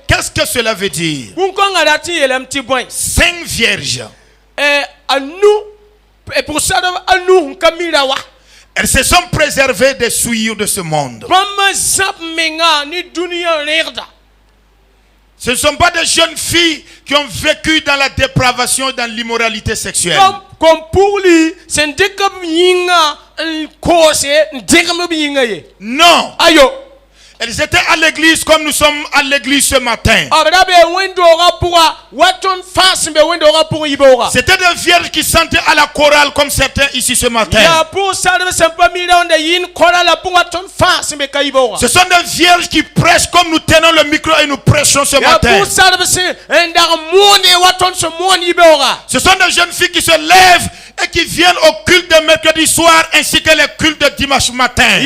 Qu'est-ce que cela veut dire? 5 vierges. Elles se sont préservées des souillures de ce monde. Ce ne sont pas des jeunes filles qui ont vécu dans la dépravation et dans l'immoralité sexuelle. Comme pour lui, c'est un non. Ayo. Elles étaient à l'église comme nous sommes à l'église ce matin. C'était des vierges qui chantaient à la chorale comme certains ici ce matin. Ce sont des vierges qui prêchent comme nous tenons le micro et nous prêchons ce matin. Ce sont des jeunes filles qui se lèvent et qui viennent au culte de mercredi soir ainsi que les cultes de dimanche matin.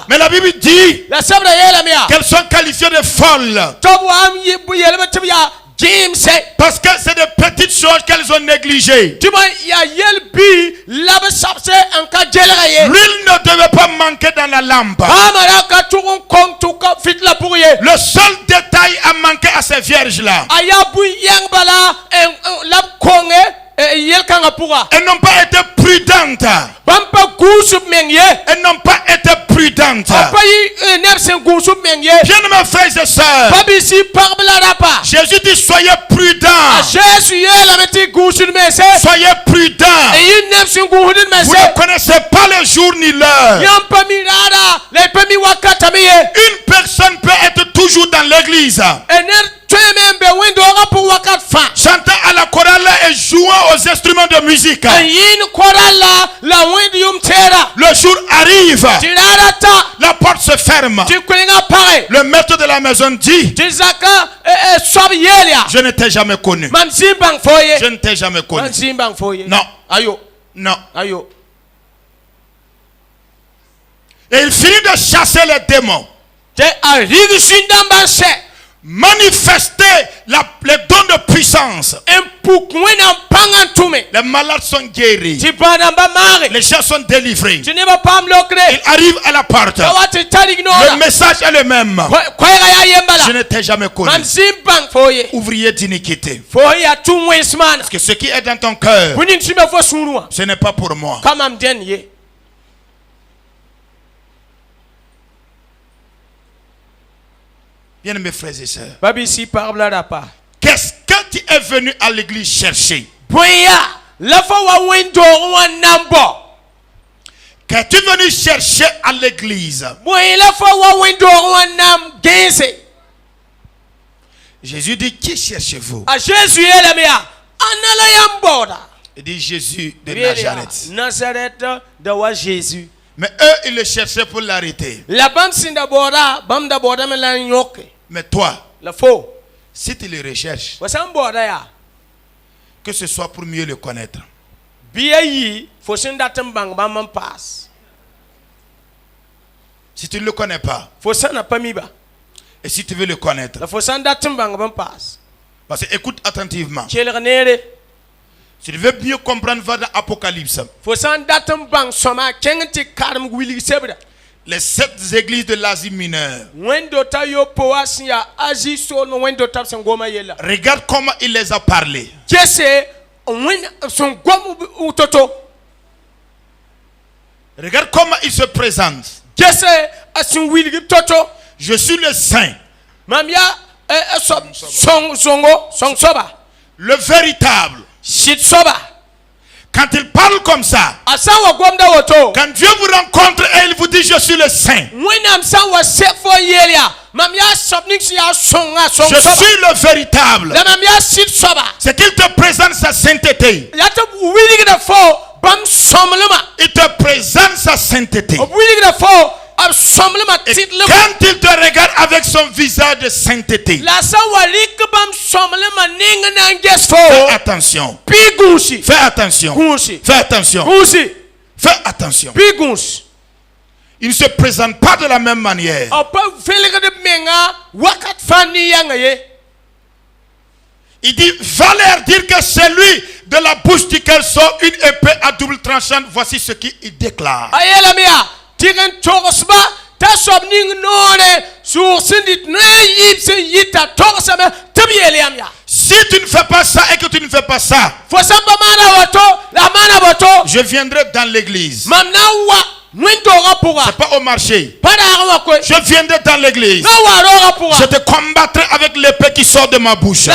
Mais la Bible dit qu'elles sont qualifiées de folles. Parce que c'est de petites choses qu'elles ont négligées. L'huile ne devait pas manquer dans la lampe. Le seul détail a manqué à ces vierges-là. Elles n'ont pas été prudentes. Elles n'ont pas été prudentes. Bien-aimés frères et sœurs, Jésus dit soyez prudents. Soyez prudents. Vous ne connaissez pas le jour ni l'heure. Une personne peut être toujours dans l'église, chantant à la chorale et jouant aux instruments de musique. Le jour arrive, la porte se ferme. Le maître de la maison dit, je ne t'ai jamais connu. Je ne t'ai jamais connu. Non. Non. Et il finit de chasser les démons. manifester les dons de puissance. Les malades sont guéris. Les gens sont délivrés. Ils arrivent à la porte. Le message est le même. Je ne t'ai jamais connu. Ouvrier d'iniquité. Parce que ce qui est dans ton cœur, ce n'est pas pour moi. Bien mes frères et sœurs, qu'est-ce que tu es venu à l'église chercher? Qu'es-tu venu chercher à l'église? Jésus dit, qui cherchez-vous? Il dit Jésus de Nazareth. Mais eux, ils le cherchaient pour l'arrêter. Mais toi, si tu le recherches, que ce soit pour mieux le connaître. Si tu ne le connais pas, et si tu veux le connaître, parce que écoute attentivement. Si tu veux mieux comprendre, va dans l'Apocalypse. Les 7 églises de l'Asie mineure. Regarde comment il les a parlé. Regarde comment il se présente. Je suis le saint. Le véritable. Quand il parle comme ça, quand Dieu vous rencontre et il vous dit je suis le saint, je suis le véritable, c'est qu'il te présente sa sainteté. Il te présente sa sainteté. Et quand il te regarde avec son visage de sainteté, fais attention. Fais attention. Fais attention. Fais attention. Il ne se présente pas de la même manière. Il dit, va leur dire que c'est lui de la bouche duquel sort une épée à double tranchante. Voici ce qu'il déclare. Si tu ne fais pas ça et que tu ne fais pas ça, je viendrai dans l'église. C'est pas au marché. Je viendrai dans l'église. Je te combattrai avec l'épée qui sort de ma bouche.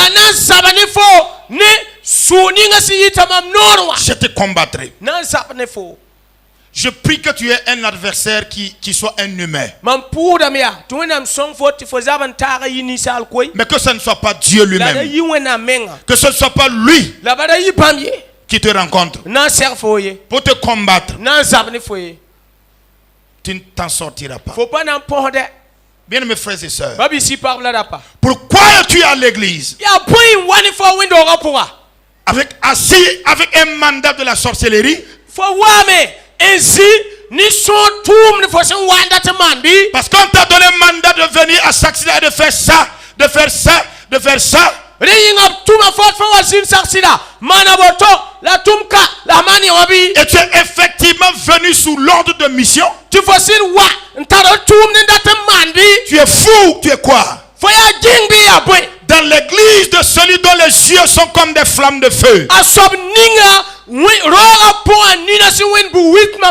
Je te combattrai. Je prie que tu aies un adversaire qui soit un humain. Mais que ce ne soit pas Dieu lui-même. Que ce ne soit pas lui qui te rencontre pour te combattre. Tu ne t'en sortiras pas. Bien mes frères et sœurs, pourquoi es-tu à l'église assis avec un mandat de la sorcellerie? Parce qu'on t'a donné un mandat de venir à Saxida et de faire ça, de faire ça, de faire ça. Et tu es effectivement venu sous l'ordre de mission. Tu es fou, tu es quoi? Dans l'église de celui dont les yeux sont comme des flammes de feu.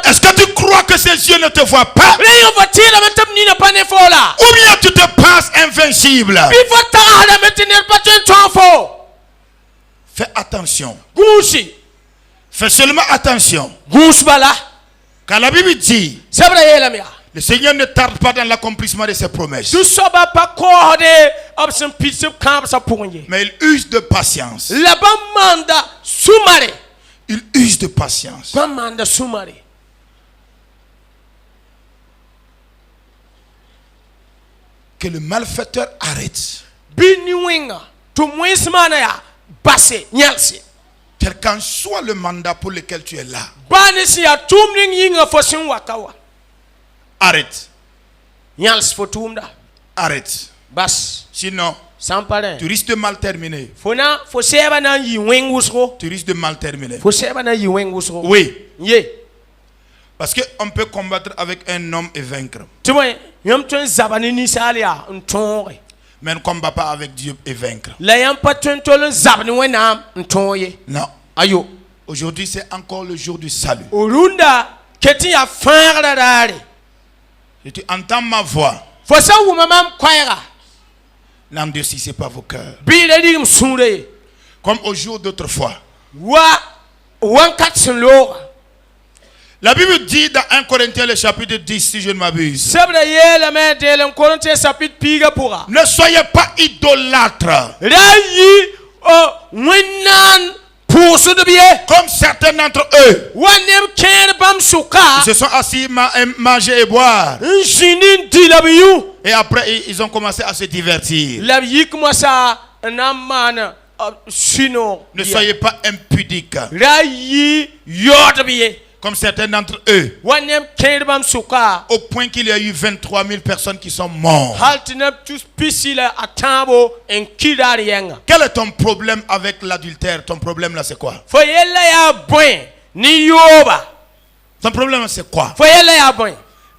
Est-ce que tu crois que ces yeux ne te voient pas? Ou bien tu te penses invincible? Fais attention. Fais seulement attention. Car la Bible dit, le Seigneur ne tarde pas dans l'accomplissement de ses promesses. Mais il use de patience. Il use de patience. Que le malfaiteur arrête. Quel qu'en soit le mandat pour lequel tu es là. Arrête. Arrête. Sinon, Sans parrain. Tu risques de mal terminer. Faut seba na yi wing wusro. Tu risques de mal terminer. Faut seba na yi wing wusro. Oui. Ye. Parce qu'on peut combattre avec un homme et vaincre. Tu vois, yam tun zabani ni salia ntonre. Mais on ne combat pas avec Dieu et vaincre. La yam pas tun tolon zabani wenam ntonye. Non. Ayo. Aujourd'hui, c'est encore le jour du salut. Urunda keti ya fara dare. Et tu entends ma voix. Faut ça ou maman kwaira. N'endurcissez pas vos cœurs. Bile di msure. Comme au jour d'autrefois. Wan katsenlo. La Bible dit dans 1 Corinthiens le chapitre 10, si je ne m'abuse. Ne soyez pas idolâtres. Comme certains d'entre eux. Ils se sont assis, manger et boire. Et après, ils ont commencé à se divertir. Ne soyez pas impudiques. Comme certains d'entre eux. Au point qu'il y a eu 23 000 personnes qui sont mortes. Quel est ton problème avec l'adultère? Ton problème là c'est quoi? Ton problème là c'est quoi?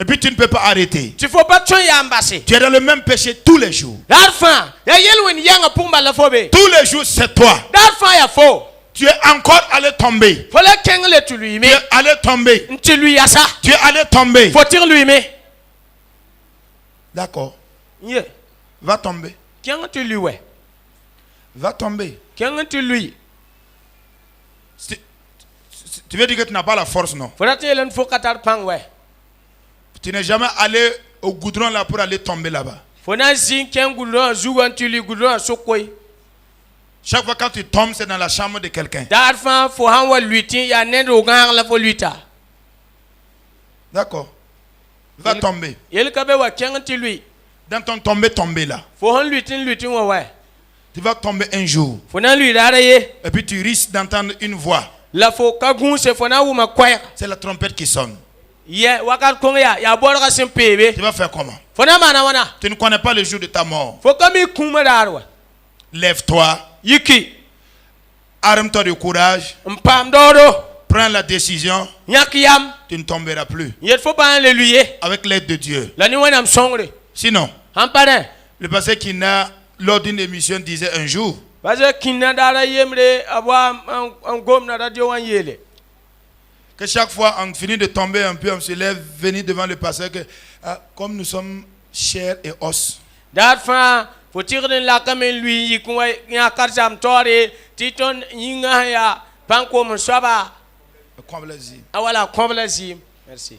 Et puis tu ne peux pas arrêter. Tu es dans le même péché tous les jours. Tous les jours c'est toi. Tu es encore allé tomber. Tu es allé tomber. Tu es allé tomber. Faut-il lui mettre? D'accord. Yeah. Va tomber. Tu Va tomber. lui. Tu veux dire que tu n'as pas la force, non? Tu n'es jamais allé au goudron là pour aller tomber là-bas. Chaque fois quand tu tombes, c'est dans la chambre de quelqu'un. D'accord. Va tomber. Dans ton tomber là. Tu vas tomber un jour. Et puis tu risques d'entendre une voix. C'est la trompette qui sonne. Tu vas faire comment? Tu ne connais pas le jour de ta mort. Lève-toi. Arme-toi de courage. Prends la décision. Tu ne tomberas plus. Avec l'aide de Dieu. Sinon, le pasteur Kina, lors d'une émission, disait un jour que chaque fois on finit de tomber un peu, on se lève, venir devant le pasteur que comme nous sommes chair et os. Merci.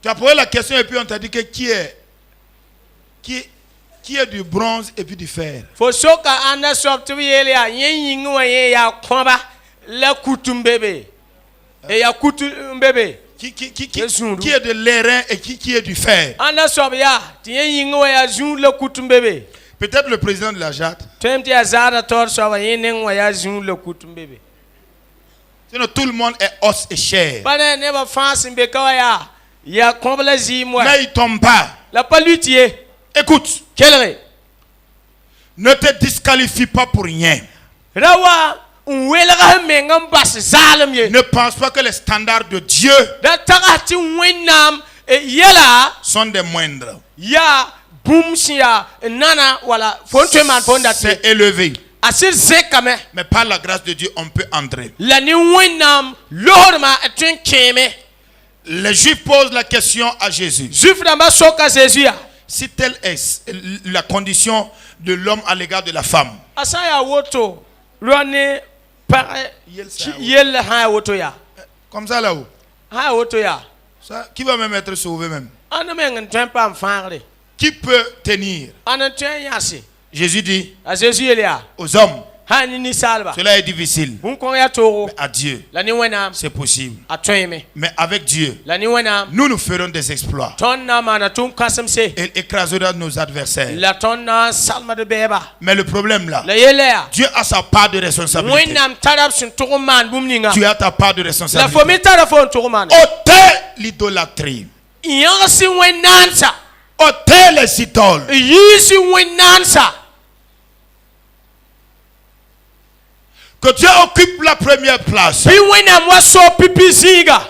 Tu as posé la question et puis on t'a dit que qui est du bronze et puis du fer. Qui est de l'airain et qui est du fer. Peut-être le président de la JAT. Sinon tout le monde est os et chair. Mais il ne tombe pas. Écoute. Ne te disqualifie pas pour rien. Ne pense pas que les standards de Dieu sont des moindres. C'est élevé. Mais par la grâce de Dieu, on peut entrer. Les Juifs posent la question à Jésus. Si telle est la condition de l'homme à l'égard de la femme. Comme ça là-haut. Ça, qui va même être sauvé même? Qui peut tenir? Jésus dit aux hommes, cela est difficile. Mais à Dieu, c'est possible. Mais avec Dieu, nous ferons des exploits. Il écrasera nos adversaires. Mais le problème là, Dieu a sa part de responsabilité. Tu as ta part de responsabilité. Ôtez l'idolâtrie. Ôtez les idoles. Que Dieu occupe la première place. bi wẽnnaam wa so pipi zĩiga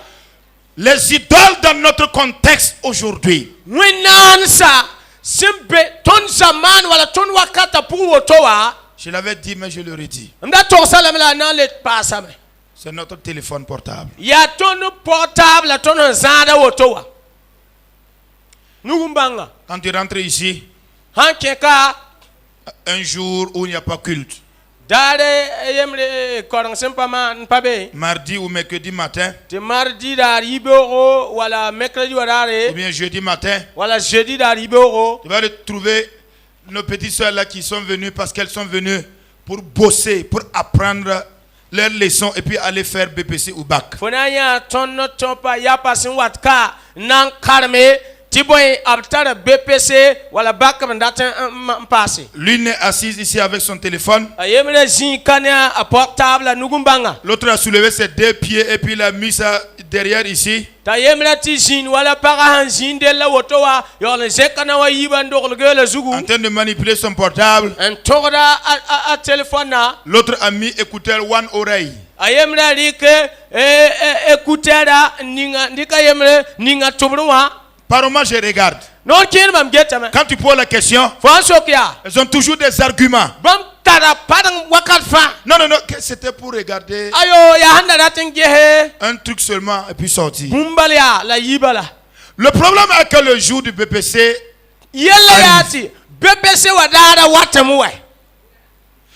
Les idoles dans notre contexte aujourd'hui. wẽnnaansa sẽn be tõnd zamaan wala tõnd wakata pʋgẽ woto wa Je l'avais dit, mais je le redis. m da togsa lame la a na n le paasame C'est notre téléphone portable. yaa tõnd portable la tõnd sẽn zãada woto wa nugum bãnga Quand tu rentres ici, sãn kẽka un jour où il n'y a pas culte, daare yembre koreng sẽn pa maan pa be mardi ou mercredi matin, tɩ mardi daar yibeoogo wala mercredi wa ou daare bien jeudi matin, wala jeudi daar yibeoogo tu vas trouver nos petites soeurs là qui sont venues parce qu'elles sont venues pour bosser, pour apprendre leurs leçons et puis aller faire BPC ou bac. fo na n yã tõnd no tõ pa yaa pa sẽn wat ka n na n karme tɩ bõe b tara bpc wala bak b n dat n paase L'une est assise ici avec son téléphone, a yembre zĩig ka ne a portable la nugum bãnga l'autre a soulevé ses deux pieds et puis il a mis ça derrière ici. t'a yembre tɩ zĩig wala pagã sẽn zĩig del la woto wa yaool n zẽka na wa yiibã n doglge la zugu En train de manipuler son portable. n tõgda a telefon na L'autre a mis écouteur one oreille. a yembre a rɩk écoutera ninga dɩka yembre ninga tʋbr wã Par moment, je regarde. noor kẽen bãmb getame Quand tu poses la question, fo n sok yaa elles ont toujours des arguments. bãmb tara padeng wakat fãa Non, non, non, que c'était pour regarder ayo yaa sẽn da rat n gese un truc seulement et puis sortir. bũmbal yaa la yiiba la Le problème est que le jour du BPC, yella yaa tɩ bpc wa daara watame wɛ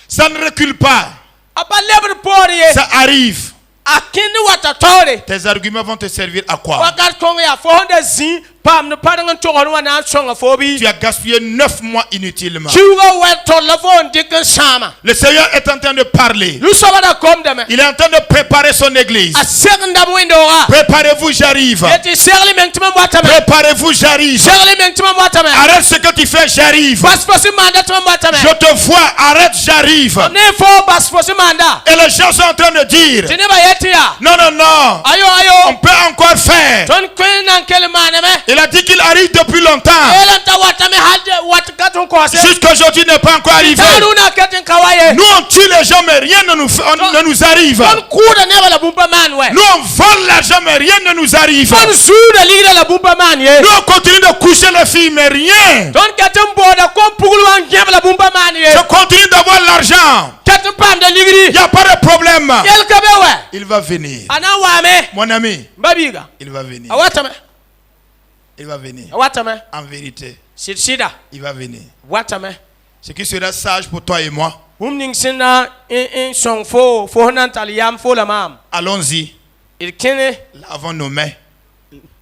ça ne recule pas. a pa lebd poor ye Ça arrive. a kẽnd wata taoore Tes arguments vont te servir à quoi? wakat kõng yaa fo sẽn da zĩ paamd padeng n togsd wã na n sõnga fo bɩ Tu as gaspillé 9 mois inutilement. kiuga wɛ tol la fo n dɩk n sãama Le Seigneur est en train de parler. lu-soaba da komdame Il est en train de préparer son église. a segenda b wẽndooga Préparez-vous, j'arrive. yetɩ segl meng tɩ mam watame Préparez-vous, j'arrive. segl meng tɩ mam watame Arrête ce que tu fais, j'arrive. bas fo sẽn maanda tɩ mam watame Je te vois, arrête, j'arrive. ne fo bas fo sẽn maanda Et les gens sont en train de dire, tɩ nebã yetɩ yaa non, non, non, ayo on ayo peut encore faire. tõnd kõe nan kell maaneme Il a dit qu'il arrive depuis longtemps. yeela n ta watame hal wat kat n kõose Jusqu'aujourd'hui n'est pas encore arrivé. taaruna ket n ka wa ye Nous on tue les gens mais rien ne nous arrive. tõnd kʋʋda nebã la bũmba maan wɛ Nous on vole l'argent mais rien ne nous arrive. tõnd zuuda ligda la bũmba maan ye Nous on continue de coucher les filles mais rien. tõnd ket n booda kom-pugl wã n gẽb la bũmba maan ye Je continue d'avoir l'argent. ket n paamda Il ligri n'y a pas de problème. yel ka be wɛ Il va venir. a na n waame Mon ami, ba biiga il va venir. a watame Il va venir. a watame En vérité, sɩd-sɩda il va venir. watame Ce qui sera sage pour toi et moi, bũmb ning sẽn na n sõng fo sẽn na n tall yam fo la maam allons-y. d kẽne Lavons nos mains,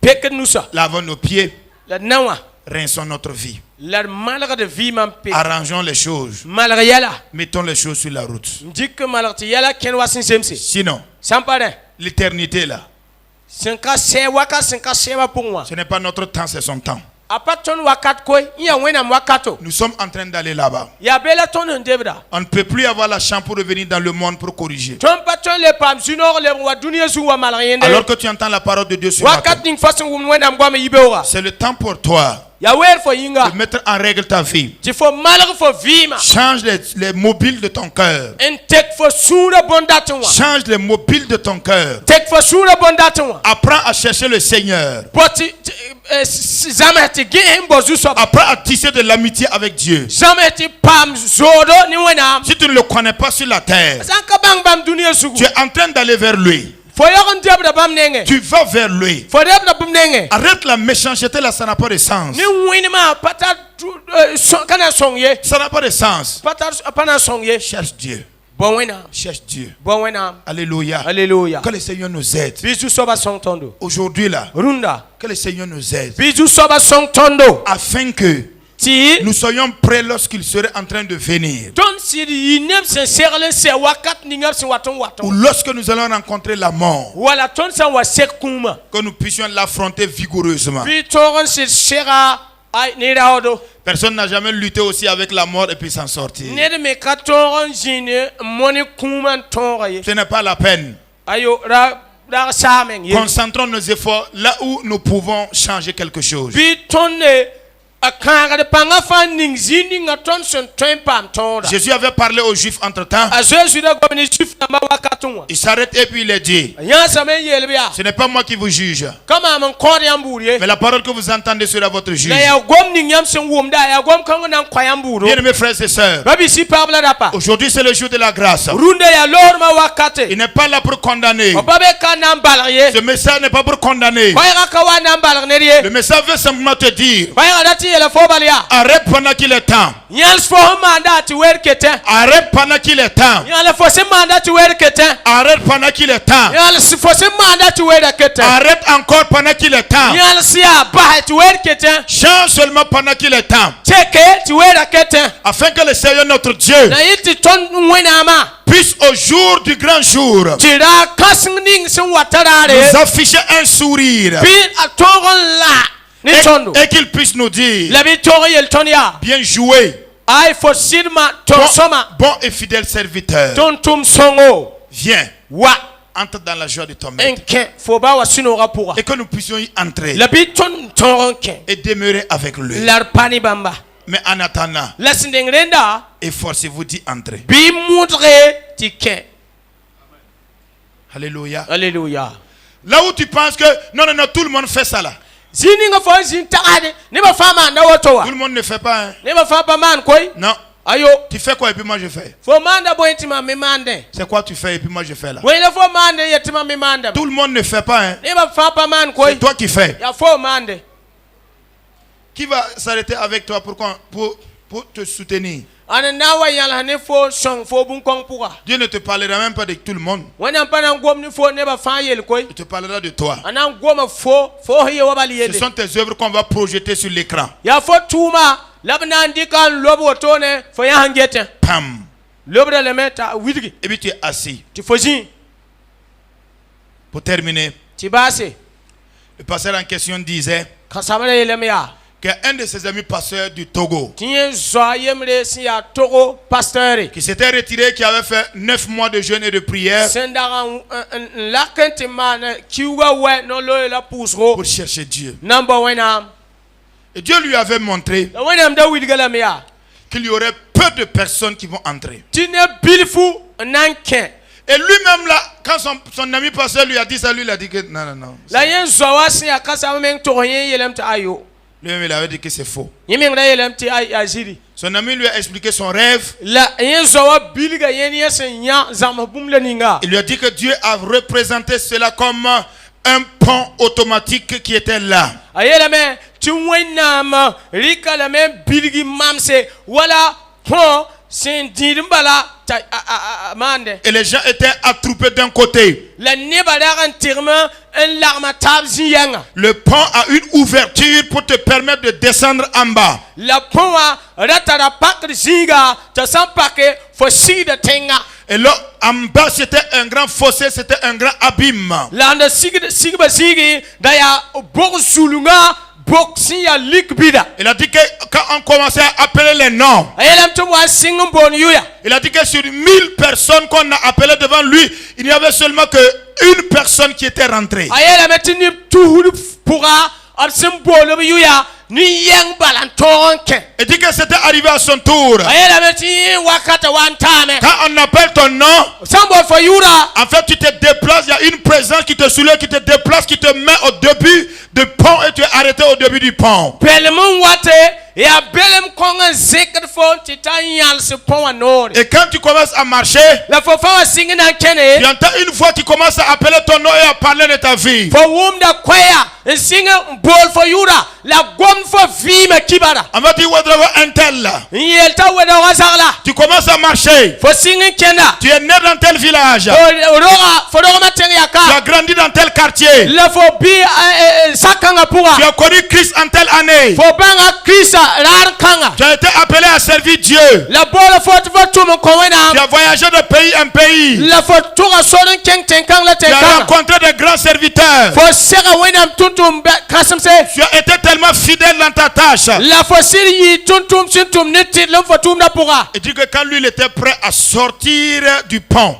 pekd nusa lavons nos pieds, la d na wã rinçons notre vie. la d malgd vɩɩmã n pe Arrangeons les choses. malg yɛla Mettons les choses sur la route. n dɩk malg tɩ yɛla kẽnd wa sẽn zemse Sinon, sãn pa rẽ l'éternité là, sẽn ka sɛ wakat sẽn ka sɛɛbã pʋgẽ wã ce n'est pas notre temps, c'est son temps. a pa tõnd wakat koe n yaa wẽnnaam wakato Nous sommes en train d'aller là-bas. yaa be la tõnd sẽn debda On ne peut plus avoir la chance pour revenir dans le monde pour corriger. tõnd pa tõnd le paam zu-noog lebg wa dũniyã zug wa malg yẽnde Alors que tu entends la parole de Dieu ce matin, wakat ning fa sẽn wʋmd wẽnnaam goame yibeooga c'est le temps pour toi yaa weer fo yĩnga de mettre en règle ta vie. tɩ fo malg fo vɩɩmã Change les mobiles de ton cœur. n tek fo sũurã bõn-dat n wã Change les mobiles de ton cœur. tek fo sũurã bõn-dat n wã Apprends à chercher le Seigneur. po tɩ zãms tɩ gẽ n bo zu-soaba Apprends à tisser de l'amitié avec Dieu. zãms tɩ paam zoodo ne wẽnnaam Si tu ne le connais pas sur la terre, sãn ka bãng bãmb dũniyã zugu tu es en train d'aller vers lui. fo yog n debda bãmb nengẽ Tu vas vers lui. fo debda bũmb nengẽ Arrête la méchanceté là, ça n'a pas de sens. ne wẽnemã pa tar ka na n sõng ye Ça n'a pas de sens. pa na n sõng ye Cherche Dieu. bõ wẽnnaam Cherche Dieu. bõ wẽnnaam Alléluia. alleluya Que le Seigneur nous aide. bɩ zu-soabã sõng tõndo Aujourd'hui là, rũndã que le Seigneur nous aide. bɩ zu-soabã sõng tõndo Afin que tɩ nous soyons prêts lorsqu'il serait en train de venir. tõnd sɩd yɩ neb sẽn segl n sɛ wakat ninga b sẽn wat n wat Ou lorsque nous allons rencontrer la mort, wala tõnd sã n wa seg kũumã que nous puissions l'affronter vigoureusement. bɩ tõog n sɩd sega ne raoodo Personne n'a jamais lutté aussi avec la mort et puis s'en sortir. ned me ka tõog n zĩnd n mõne kũumã n tõoga ye Ce n'est pas la peine. ayo rag saameng ye Concentrons nos efforts là où nous pouvons changer quelque chose. bɩ tõnd ne Jésus avait parlé aux Juifs entre-temps. Il s'arrête et puis il a dit, ce n'est pas moi qui vous juge, mais la parole que vous entendez sera votre juge. Bien-aimés frères et sœurs, aujourd'hui c'est le jour de la grâce. Il n'est pas là pour condamner. Ce message n'est pas pour condamner. Le message veut simplement te dire, arrête pendant qu'il est temps. Arrête pendant qu'il est temps. Arrête pendant qu'il est temps. Arrête encore pendant qu'il est temps. Change seulement pendant qu'il est temps. Afin que le Seigneur notre Dieu puisse au jour du grand jour nous afficher un sourire et qu'il puisse nous dire, bien joué, bon et fidèle serviteur, viens, entre dans la joie de ton maître, et que nous puissions y entrer et demeurer avec lui. Mais en attendant, efforcez-vous d'y entrer. Alléluia. Alléluia. Là où tu penses que non, tout le monde fait ça là. Tout le monde ne fait pas. Hein? Non. Tu fais quoi et puis moi je fais. C'est quoi tu fais et puis moi je fais là. Tout le monde ne fait pas. Hein? C'est toi qui fais. Qui va s'arrêter avec toi pour te soutenir? Dieu ne te parlera même pas de tout le monde. Il te parlera de toi. Ce sont tes œuvres qu'on va projeter sur l'écran. Pam. Et puis tu es assis. Pour terminer, le pasteur en question disait qu'un de ses amis pasteurs du Togo, qui s'était retiré, qui avait fait 9 mois de jeûne et de prière pour chercher Dieu. Et Dieu lui avait montré qu'il y aurait peu de personnes qui vont entrer. Et lui-même là, quand son ami pasteur lui a dit ça, lui il a dit que non. Lui-même il avait dit que c'est faux. Son ami lui a expliqué son rêve. Il lui a dit que Dieu a représenté cela comme un pont automatique qui était là. Et les gens étaient attroupés d'un côté. Le pont a une ouverture pour te permettre de descendre en bas. Et là, en bas, c'était un grand fossé, c'était un grand abîme. Il a dit que quand on commençait à appeler les noms, il a dit que sur 1000 personnes qu'on a appelées devant lui, il n'y avait seulement qu'une personne qui était rentrée. Il dit que c'était arrivé à son tour. Quand on appelle ton nom, en fait tu te déplaces, il y a une présence qui te soulève, qui te déplace, qui te met au début du pont et tu es arrêté au début du pont. Et quand tu commences à marcher, tu entends une voix qui commence à appeler ton nom et à parler de ta vie. On va dire un tel là. Tu commences à marcher. Tu es né dans tel village. Tu as grandi dans tel quartier. Tu as connu Christ en telle année. Tu as été appelé à servir Dieu. Tu as voyagé de pays en pays. Tu as rencontré de grands serviteurs. Tu as été tellement fidèle dans ta tâche. Et dit que quand lui il était prêt à sortir du pont,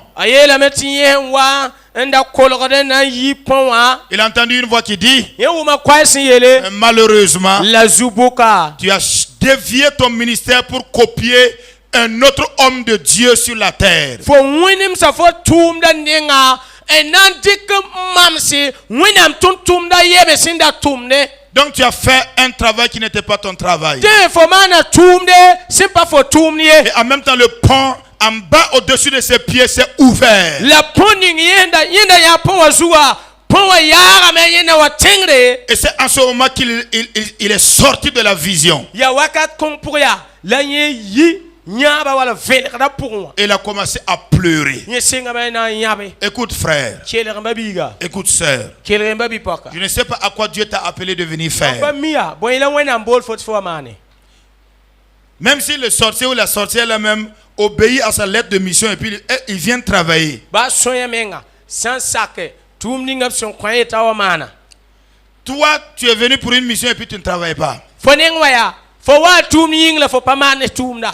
nda kolgode na yi ponwa Il a entendu une voix qui dit, ye wuma kwaisi yele malheureusement, la zubuka tu as dévié ton ministère pour copier un autre homme de Dieu sur la terre. fo winim sa fo tumda ninga enan dik mamsi winam tumda yebe sinda tumne Donc tu as fait un travail qui n'était pas ton travail. de fo mana tumde simpa fo tumni Et en même temps, le pont en bas au-dessus de ses pieds s'est ouvert. la poning yenda ya ponwa zuwa ponwa yara me yenda wa tengre Et c'est en ce moment qu'il il est sorti de la vision. ya wakat kompuya la yi nyaba wala vele kada pourwa Et il a commencé à pleurer. nye singa ba na nyabe Écoute frère, kele ramba biga écoute sœur. kele ramba bi paka Je ne sais pas à quoi Dieu t'a appelé de venir ba faire. mia bon ila wena mbol fot fo mane Même si le sorcier ou la sorcière elle-même obéit à sa lettre de mission et puis il vient travailler. ba soya menga sans sac tumni ngap son kwaye tawa mana Toi, tu es venu pour une mission et puis tu ne travailles pas. fo neng waya fo wa tumni ngla fo pamane tumda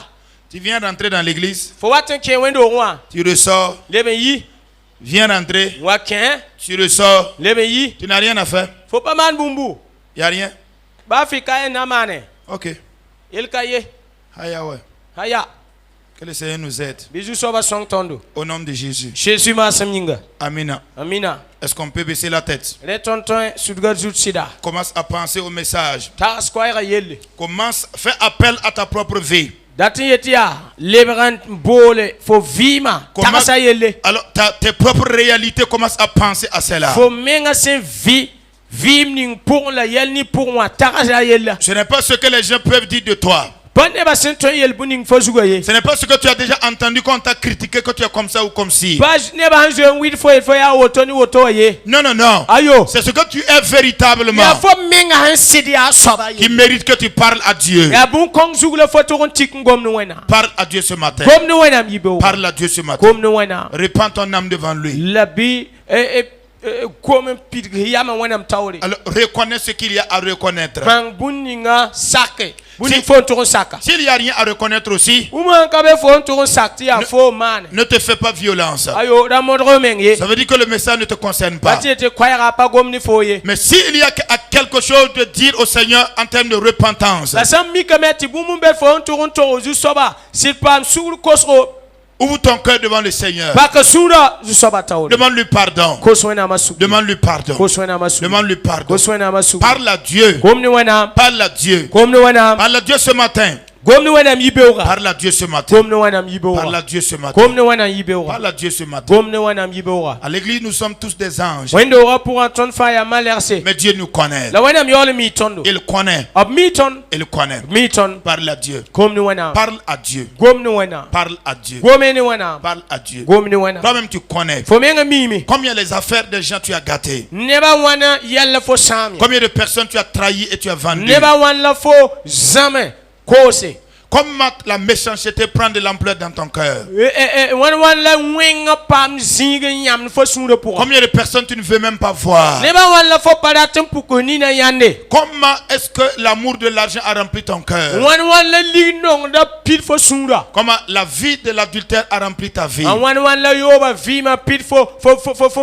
Tu viens d'entrer dans l'église, fo watan ke wendo wa tu ressors, leben yi viens d'entrer, wa ken tu ressors, leben yi tu n'as rien à faire. fo pamane bumbu Il n'y a rien. ba fi kaye na mane Ok. il kaye Haya ouais. haya Que le Seigneur nous aide. bisu soba song tondo Au nom de Jésus. Jésus ma samninga Amina. amina Est-ce qu'on peut baisser la tête? le tonton sudga sida Commence à penser au message. ta square yelle Commence, fais appel à ta propre vie. datin yetia lebrant bole fo vima Comment- ta yelle Alors, tes propres réalités, commence à penser à cela. fo menga sen vim ning pour la yel ni pour moi ta yelle Ce n'est pas ce que les gens peuvent dire de toi. bonne ba sen to yel buning fo zugaye Ce n'est pas ce que tu as déjà entendu quand on t'a critiqué que tu es comme ça ou comme ci. ba ne ba hanjo wit fo ya woto ni woto ye Non, non, non. ayo C'est ce que tu es véritablement ya fo menga han sidi a soba qui ye mérite que tu parles à Dieu. ya bun kong zugla fo to tik ngom no wena Parle à Dieu ce matin. gom no wena mi be Parle à Dieu ce matin. gom no wena Répands ton âme devant lui. la bi comme pit yama wena mtawri Alors, reconnais ce qu'il y a à reconnaître. bang buninga sake buning Si- fo to saka S'il n'y a rien à reconnaître aussi, uma ka be fo to sakti ya fo man ne te fais pas violence. ayo da modro menge Ça veut dire que le message ne te concerne pas. bati te kwaya pa gom ni fo ye Mais s'il y a quelque chose de dire au Seigneur en termes de repentance, la sam mi kameti bumu be fo to zu soba sit pam sur kosro ouvre ton cœur devant le Seigneur. ba ka sura zu soba tawri Demande-lui pardon. koswe na masu Demande-lui pardon. koswe na masu Demande-lui pardon. koswe na masu Parle à Dieu. gom ni wena Parle à Dieu. gom ni wena Parle à Dieu ce matin. gom ni wena mi beura Parle à Dieu ce matin. gom ni wena mi Parle beura à Dieu ce matin. gom ni wena yi beura Parle à Dieu ce matin. gom ni wena mi beura À l'église, nous sommes tous des anges. wendo wa pour Anton fire malerse Mais Dieu nous connaît. la wena mi ole mi tondo Il connaît. ab mi ton Il connaît. mi ton Parle à Dieu. gom ni wena Parle à Dieu. gom ni wena Parle à Dieu. gom ni wena Parle à Dieu. gom ni wena Toi-même, tu connais. fo menga mimi Combien les affaires des gens tu as gâté. neba wana yalla fo sami Combien de personnes tu as trahi et tu as vendu. neba wana fo zame kose Comment la méchanceté prend de l'ampleur dans ton cœur. wan la wenga pam zinga nyam fo sura pour Combien de personnes tu ne veux même pas voir. neba wana fo paratem pour ni na yande Comment est-ce que l'amour de l'argent a rempli ton cœur. wan la lignon da pil fo sura Comment la vie de l'adultère a rempli ta vie. wan la yoba vima pil fo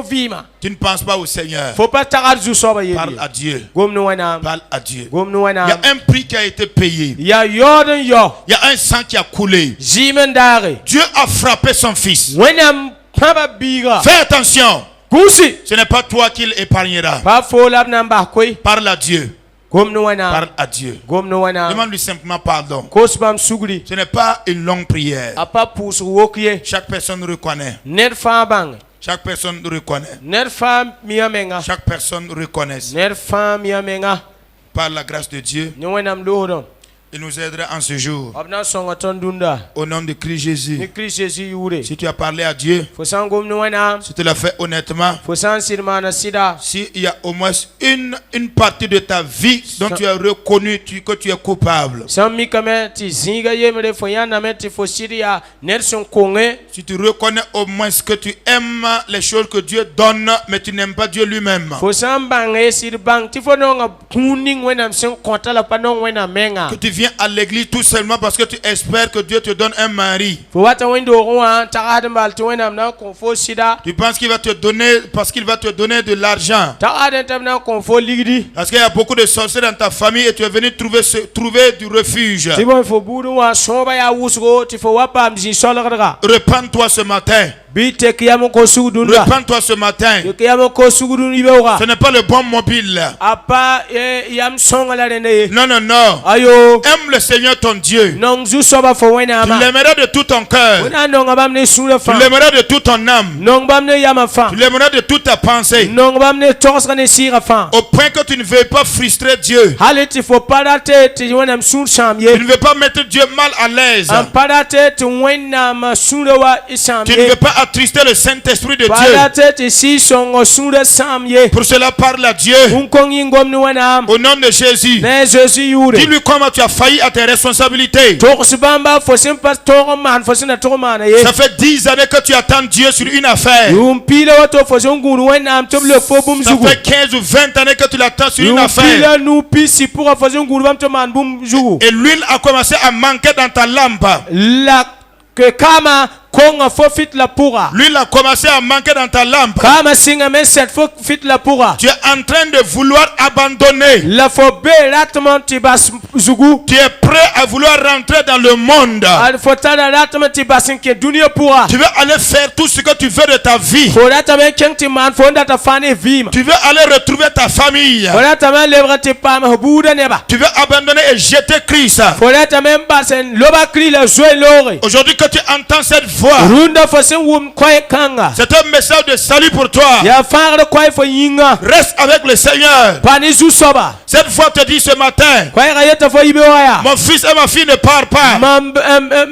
vima Tu ne penses pas au Seigneur. faut pas tarar zu soba yedi Parle à Dieu. gom no wana Parle à Dieu. gom no Il y a wana un prix qui a été payé. ya yoden yo Il y a un sang qui a coulé. zimen dare Dieu a frappé son fils. wena paba biga Fais attention. kusi Ce n'est pas toi qui l'épargnera. pa fo lab namba koy Parle à Dieu. gom no wana Parle à Dieu. gom no wana Demande-lui simplement pardon. kosbam sugri Ce n'est pas une longue prière. apa pus wokye Chaque personne reconnaît. ner fa bang Chaque personne reconnaît. ner fa miamenga Chaque personne reconnaît. ner fa miamenga Par la grâce de Dieu, ni wenam lohodon il nous aidera en ce jour. abna songa ton dunda Au nom de Christ ni Jésus. Christ Jésus yure Si tu as parlé à Dieu, fo sangom no wana si tu l'as fait honnêtement, fo san sirmana sida s'il y a au moins une partie de ta vie dont tu as reconnu que tu es coupable, sam mi kame ti zinga yemre fo yana meti fo siria ner son konge si tu reconnais au moins que tu aimes les choses que Dieu donne, mais tu n'aimes pas Dieu lui-même, fo sam bange sir bang ti fo no nga kuning wenam sen konta la pa no wena menga que tu viens à l'église tout seulement parce que tu espères que Dieu te donne un mari. Fo wata wendo wan tagad mbal to wenam na kon fo sida. Tu penses qu'il va te donner parce qu'il va te donner de l'argent. Tagad tam na kon fo ligdi. Parce qu'il y a beaucoup de sorciers dans ta famille et tu es venu trouver du refuge. Ti bon fo budu wan soba ya wusgo ti fo wapa mji solgra. Repends-toi ce matin. Bite kiyamo ko sugudunda. Repends-toi ce matin. Kiyamo ko sugudun ibewra. Ce n'est pas le bon mobile. Apa yam songa rene. Non, non, non. Ayo. Aime le Seigneur ton Dieu. Non zu soba fo wena Tu ma. l'aimeras de tout ton cœur. Wena non bam ne sura fa. Tu l'aimeras de toute ton âme. Non bam ne yama fa. Tu l'aimeras de toute ta pensée. Non bam ne tosra ne sira fa. Au point que tu ne veux pas frustrer Dieu. Haliti fo parate ti wenam sur chamye. Tu ne veux pas mettre Dieu mal à l'aise. Am parate ti wenam sura wa isamye. Tu ne veux pas attrister le Saint-Esprit de Dieu. Parate ti si songo sura samye. Pour cela parle à Dieu. Unkong ingom ni wenam. Au nom de Jésus. Ne Jésus yure. Dis-lui comment tu as failli à tes responsabilités. Torsbamba fo sim pas torman fo sina torman ye. Ça fait 10 années que tu attends Dieu sur une affaire. Yumpile wato fo zonguru wenam toble fo bum Ça zugu. fait 15 ou 20 années que tu l'attends sur une affaire. Yumpile nu pisi pour fo zonguru bam toman bum zugu. Et l'huile a commencé à manquer dans ta lampe. La que kama konga fo fit la pura. L'huile a commencé à manquer dans ta lampe. Kama singa men set fo fit la pura. Tu es en train de vouloir abandonner. La fo be ratman ti bas zugu. Tu es prêt à vouloir rentrer dans le monde. Al fo tada ratman ti basin ke dunia pura. Tu veux aller faire tout ce que tu veux de ta vie. Fo ratman ken ti man fo ndata fane vima. Tu veux aller retrouver ta famille. Fo ratman lebra ti pam buda neba. Tu veux abandonner et jeter Christ. Fo ratman basen loba kri la joie lore. Aujourd'hui que tu entends cette voix, Runda fo sen wum koy kanga. c'est un message de salut pour toi. Ya fangre koy fo yinga. Reste avec le Seigneur. Pani zu soba. Cette voix te dit ce matin, Koy gayeta fo ibe waya. mon fils et ma fille ne partent pas. Mam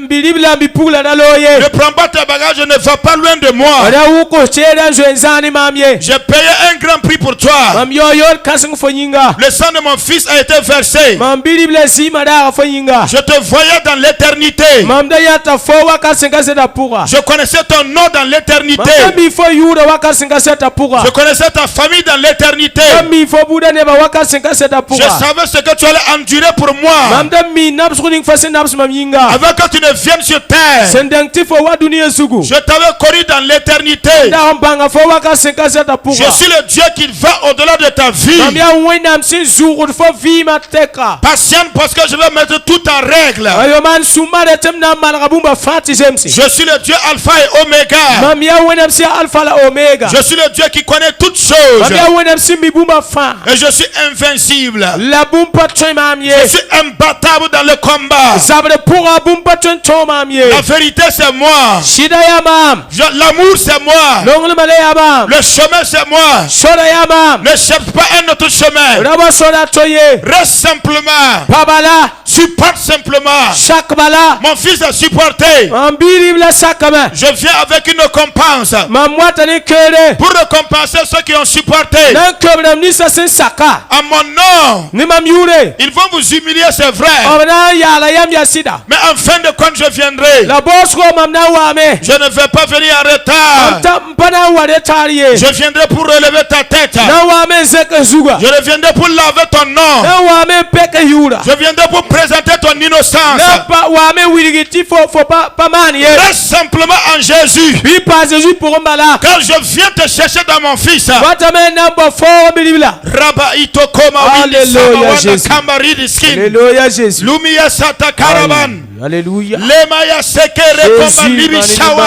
bilibla bipula na loye. Ne prends pas tes bagages, ne va pas loin de moi. Ada wuko cheda nzani mamye. J'ai payé un grand prix pour toi. Mam yoyor kasing fo yinga. Le sang de mon fils a été versé. Mam bilibla zima da fo yinga. Je te voyais dans l'éternité. Mam da yata fo wakasinga seta pura. Je connaissais ton nom dans l'éternité. Mam mi fo yura wakasinga seta pura. Je connaissais ta famille dans l'éternité. Mam mi fo buda neba wakasinga seta Je pura. savais ce que tu allais endurer pour moi. Mam da mi naps kuning fo sen naps mam yinga. Avant que tu ne viennes sur terre, Sendang ti fo wa dunia sugu. je t'avais connu dans l'éternité. Da mbanga fo wakasinga seta pura. Je suis le Dieu qui va au-delà de ta vie. Mam ya wenam sin zuru fo vima teka. Patiente parce que je vais mettre tout en règle. Ayo man sumare temna malagabumba fati zemsi. Je suis le Dieu Alpha et Oméga. Mam ya wenam si alpha la omega. Je suis le Dieu qui connaît toutes choses. Mam ya wenam si mibumba fa. Et je suis invincible. La bumpa tsoy mamye. Je suis imbattable dans le combat. Zabre pura bumpa tson mamye. La vérité c'est moi. Shida ya mam. L'amour c'est moi. Longle male ya mam. Le chemin c'est moi. Soda ya mam. Ne cherche pas un autre chemin. Raba soda toye. Reste simplement. Pabala. Supporte simplement. Shakbala. Mon fils a supporté. Ambiri bla sakama. Je viens avec une récompense Mamwata ni kere. pour récompenser ceux qui ont supporté. Nan kebram ni sa sen saka. À mon nom, Ni mam yure. ils vont vous humilier, c'est vrai. Obna ya la yam ya sida. Mais en fin de compte, je viendrai. La boss ko mam na wame. Je ne vais pas venir en retard. Anta mpana wade tariye. Je viendrai pour relever ta tête. Na wame zeke zuga. Je reviendrai pour laver ton nom. Na wame peke yura. Je viendrai pour présenter ton innocence. Na pa wame wirigiti fo pa mani ye. Reste simplement en Jésus. Bi pa Jésus pour mbala. Car je viens te chercher dans mon fils. Watame namba fo bilibla. Rabba itokoma Alléluia, Jésus. kambaridi skin. Alléluia Jésus. Lumia sata karaban. Alléluia. Lema ya sekere komba libi shawa.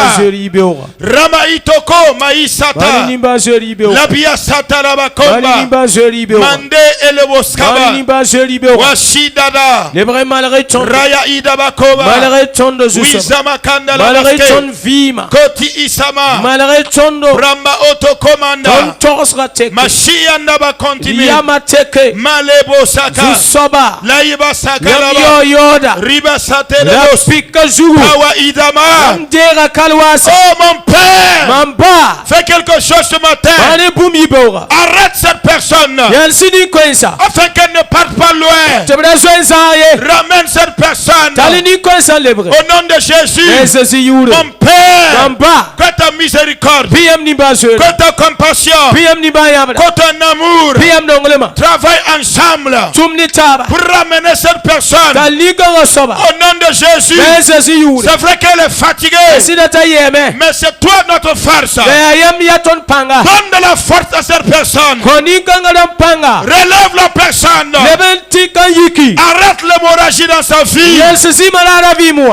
Beora. Rama itoko maisata. Manimba jeri beora. Labia sata rabakomba. Manimba jeri beora. Mande eleboskaba. Manimba jeri beora. Washidada. Les vrais malgré ton Raya idabakoba. malgré ton de Jésus. Wizama kanda Malgré ton labaske. vima. Koti isama. Malgré ton do. Ramba oto Ton komanda. torsra teke. Mashia ndaba kontime. Yama teke. Malebo saka. Zusoba. Laiba saka Yam laba. yo yoda. Riba sate La lebos. pika zulu. Kawa idama. Amdera kalwasa. Oh mon père. Mamba. Fais quelque chose ce matin. Mane bumi beora. Arrête cette personne Yansini Koinsa. afin qu'elle ne parte pas loin. Ramène cette personne Talini Koinsa Lebre. au nom de Jésus. Mon Père, que ta miséricorde, que ta compassion, que ton amour travaille ensemble pour ramener cette personne au nom de Jésus. C'est vrai qu'elle est fatiguée, mais c'est toi notre force. Donne de la force à cette personne. Relève la personne. Arrête l'hémorragie dans sa vie.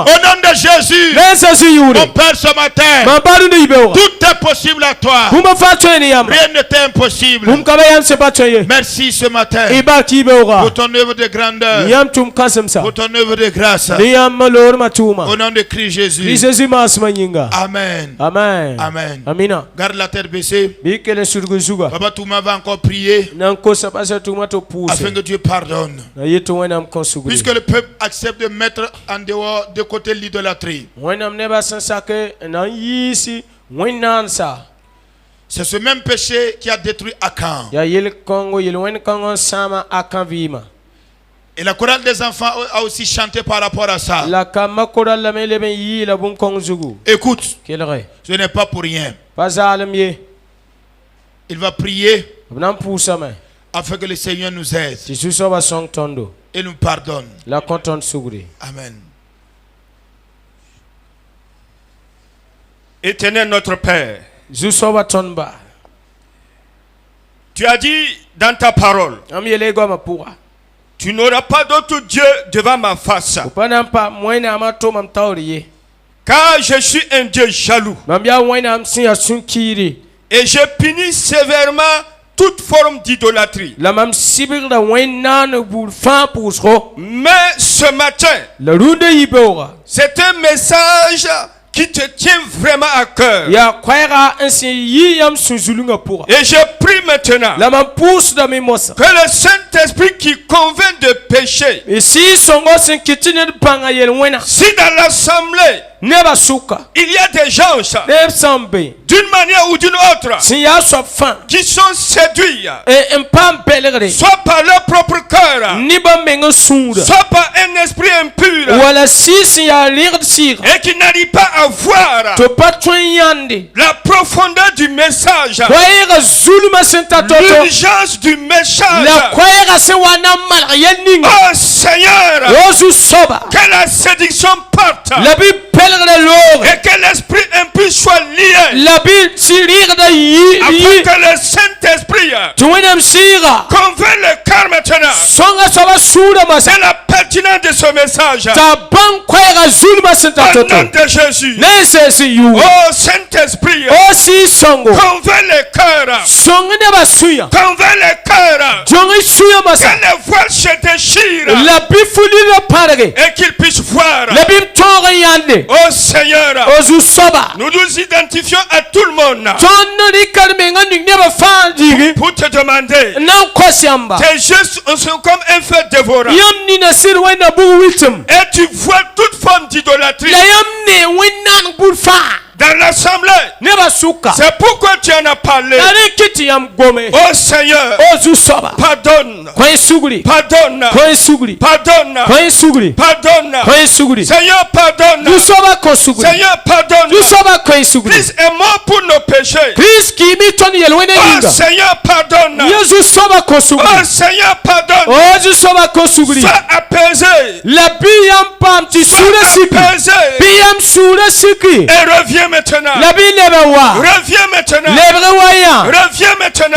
Au nom de Jésus. Mon Père, ce matin, tout est possible à toi. Rien n'était impossible. Merci ce matin pour ton œuvre de grandeur, pour ton œuvre de grâce. Au nom de Christ Jésus. Amen. Amen. Amen. Amina. Garde la tête baissée. Papa Touma va encore prier afin que Dieu pardonne. Puisque le peuple accepte de mettre en dehors de côté l'idolâtrie. C'est ce même péché qui a détruit Akan. Et la chorale des enfants a aussi chanté par rapport à ça. Écoute, ce n'est pas pour rien. Il va prier afin que le Seigneur nous aide et nous pardonne. Amen. Éternel notre Père, tu as dit dans ta parole, tu n'auras pas d'autre Dieu devant ma face, car je suis un Dieu jaloux et je punis sévèrement toute forme d'idolâtrie. Mais ce matin, c'est un message qui te tient vraiment à cœur. Et je prie maintenant que le Saint-Esprit qui convainc de péché, si dans l'assemblée il y a des gens d'une manière ou d'une autre qui sont séduits soit par leur propre cœur, soit par un esprit impur, et qui n'arrivent pas à voir la profondeur du message, l'urgence du message. Oh Seigneur, que la séduction parte et que l'esprit impur soit lié, afin que le Saint-Esprit convainc le cœur maintenant de la pertinence de ce message. Au nom de Jésus. Oh Saint-Esprit, convainc le cœur, convainc le cœur, que les voiles se déchirent et qu'ils puissent voir. Oh Seigneur, nous nous identifions à tout le monde pour te demander. Tes gestes sont comme un feu dévorant, et tu vois toute forme d'idolâtrie dans l'assemblée. C'est pourquoi tu en as parlé. Oh Seigneur, pardonne, pardonne, pardonne, pardonne. Seigneur, pardonne. Seigneur, pardonne. Christ est mort pour nos péchés. Oh Seigneur, pardonne. Oh Seigneur, pardonne. Sois apaisé. Et reviens maintenant. Reviens maintenant. Reviens maintenant.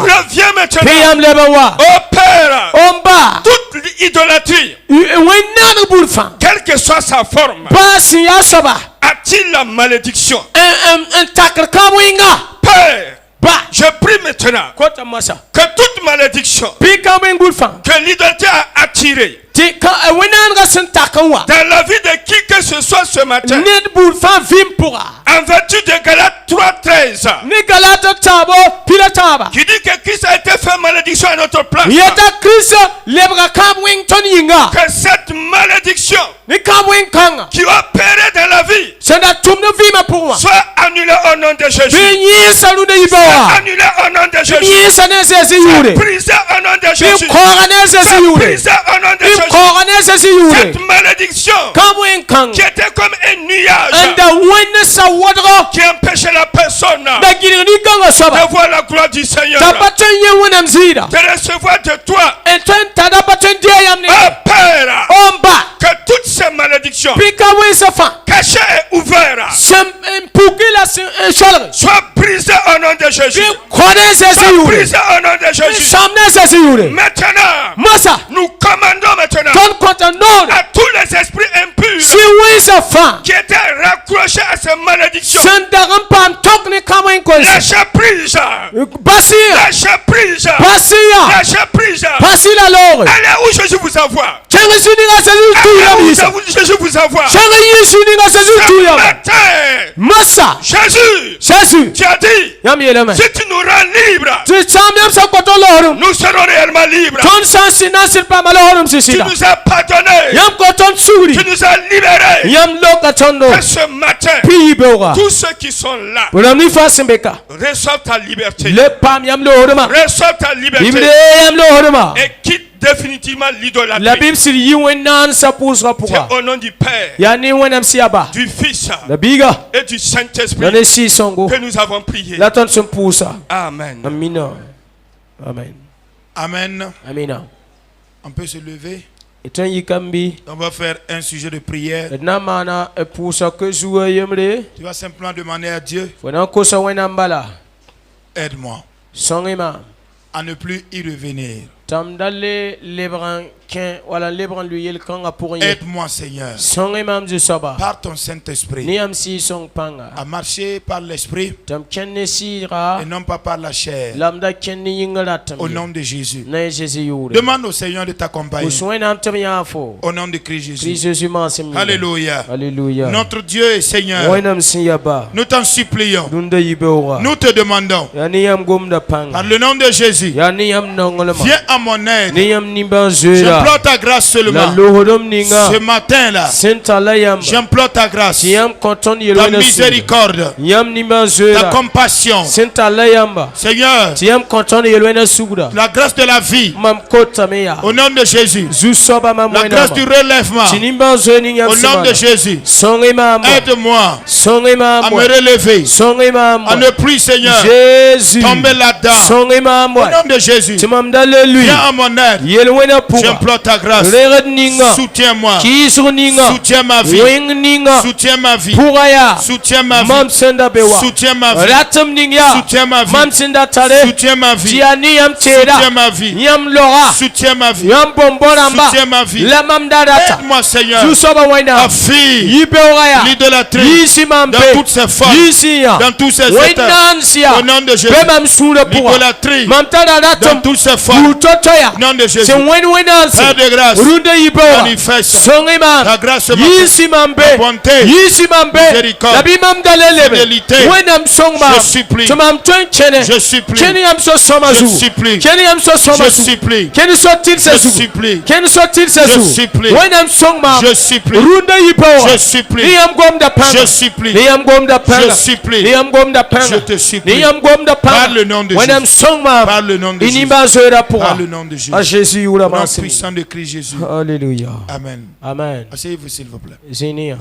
Reviens maintenant. Oh Père, toute idolâtrie, quelle que soit sa forme, attire la malédiction. Père, je prie maintenant que toute malédiction que l'idolâtrie a attirée dans la vie de qui que ce soit ce matin, en vertu de Galates 3:13, kaba. Qui dit que Christ a été fait malédiction à notre place. Yeta Christ lebra kamwing toninga. Que cette malédiction Ni kamwing kanga. qui opérait dans la vie Senda tumno vima pour moi. soit annulée au nom de Jésus. Binyi salude ibawa. Annulée au nom de Jésus. Binyi sanese si yure. Brisée au nom de Jésus. Binkoranese si yure. Brisée au nom de Jésus. Binkoranese si yure. Cette malédiction Kamwing kanga. qui était comme un nuage Anda wenne sa wadro. qui empêchait la personne Da girini kanga soba. de voir la gloire du Seigneur, Tabatenye wena mzira. de recevoir de toi, Enten tadabatenye yamni. Père, Omba. que toutes ces malédictions Pika wensa fa. cachées et ouvertes Sem pukila shalre. soient brisées au nom de Jésus. Binkoranese si Soient yure. brisées au nom de Jésus. Samnese si yure. Maintenant, Masa. nous commandons maintenant Ton konta nord. à tous les esprits impurs Si wensa fa. qui étaient raccrochés à ces malédictions. Sendagam pam tok ni kamwing konsa. Lâchez prise. Basia. Lâchez prise. Basia. Lâchez prise. Basila lore. Allez où Jésus vous envoie. Chenga suninga sezu tuya Allez bisa. où Jésus vous envoie. Chenga yisuninga sezu Ce tuya. matin, Masa. Jésus, Jésus. tu as dit, Yam yeleme. si tu nous rends libres, Tu samyam sa koto lorum. nous serons réellement libres. Ton sansi nasir pa malorum Tu sisida. nous as pardonné. Yam koton suri. Tu nous as libérés. Yam loka tondo. Et ce matin, Pi beura. tous ceux qui sont là, Buram ni fasimbeka. reçoivent ta liberté. Le pam yam loruma. Reçoivent ta Bible liberté. yam loruma. Et quitte définitivement La l'idolâtrie. Bible siri yiwenan sa pusra C'est puka. au nom du Père, Yani wenam siaba. du Fils La biga. et du Saint-Esprit Nane si songo. que nous avons prié. La ton son pusa. Amen. Amina. Amen. Amen. Amina. On peut se lever. Etan yikambi. On va faire un sujet de prière. Na mana e pusa ke zuwa yemre. Tu vas simplement demander à Dieu, Fona kosa wenam bala. aide-moi Songema. à ne plus y revenir. Tamdale lebran ken wala lebran luyel kanga pour rien. Aide-moi, Seigneur, Songema mzu soba. par ton Saint-Esprit, Ni am si song panga. à marcher par l'Esprit Tam kenne sira. et non pas par la chair. Lamda kenne yingalat. Au nom de Jésus. Na Jésus yure. Demande au Seigneur de t'accompagner. Uswenam tam yafo. Au nom de Christ Christ Jésus. Jésus mansim. Alléluia. Alléluia. Notre Dieu et Seigneur, Wenam siyaba. nous t'en supplions. Dunda yibewa. Nous te demandons, Yani yam gomda panga. par le nom de Jésus, Yani yam nongolama. viens à mon aide. Ni yam nimba zera. J'implore ta grâce La seulement. lohodom ninga. Ce matin-là, Senta la yamba. j'implore ta grâce, Yam konton ta yelwena miséricorde, Yam nimba ta zera. compassion. Senta la yamba. Seigneur, Yam konton yelwena suguda. la grâce de la vie, Mam kota meya. au nom de Jésus. Zusoba mam La grâce du relèvement, Tinimba zeni yam au nom de Jésus. Songe mambo. Aide-moi Songe à mambo. me relever, Songe mambo. à ne plus, Seigneur, Jésus. tomber là-dedans. Songe mambo. Au nom de Jésus, Timamdale lui. viens à mon aide. Yelwena puga. J'implore ta grâce. Red ninga. Soutiens-moi. Kisu ninga. Soutiens ma vie. Wing ninga. Soutiens ma vie. Puraya. Soutiens ma Mam vie. senda bewa. Soutiens ma vie. Ratam ninga. Soutiens ma vie. Mam senda tare. Soutiens ma vie. Tiani yam Soutiens teda. ma vie. Yam lora. Soutiens ma vie. Yam bomboramba. Soutiens ma vie. La mam dadata. Aide-moi, Seigneur, Zusoba waina. à fuir Yibeoraya. l'idolâtrie Yisi mambe. dans toutes ses formes, Yisiya. dans tous ses états. Wainansia. Au nom de Jésus. Bemam sura puwa. L'idolâtrie Mam tada dans datum. toutes ses formes. Utotoya. Au nom de Jésus. Se wenansi. Père de grâce, Runda yibeora. manifeste Songe mam. ta grâce ce matin. Yisi mambe. Ta bonté, Yisi mambe. miséricorde, Labi mam dalelebe. fidélité. Wenam songma. Je supplie. Tumam twen chene. Je supplie. Keni am so somazu. Je supplie. Keni am so Je somazu. supplie. Keni so til Je sesu. supplie. Keni so til sesu. Je supplie. Wenam songma. Je supplie. Runda yibeora. Je supplie. Niyam gomda panga. Je supplie. Niyam gomda panga. Je supplie. Niyam gomda panga. Je te supplie. Niyam gomda panga. Par le nom de Wenam Jésus. songma. Par le nom de Jésus. Inimba zoera pura. Par le nom de Jésus. À Jésus ou la Au nom masse. puissant de Christ Jésus. Alléluia. Amen. Amen. Asseyez-vous s'il vous plaît. Zénia.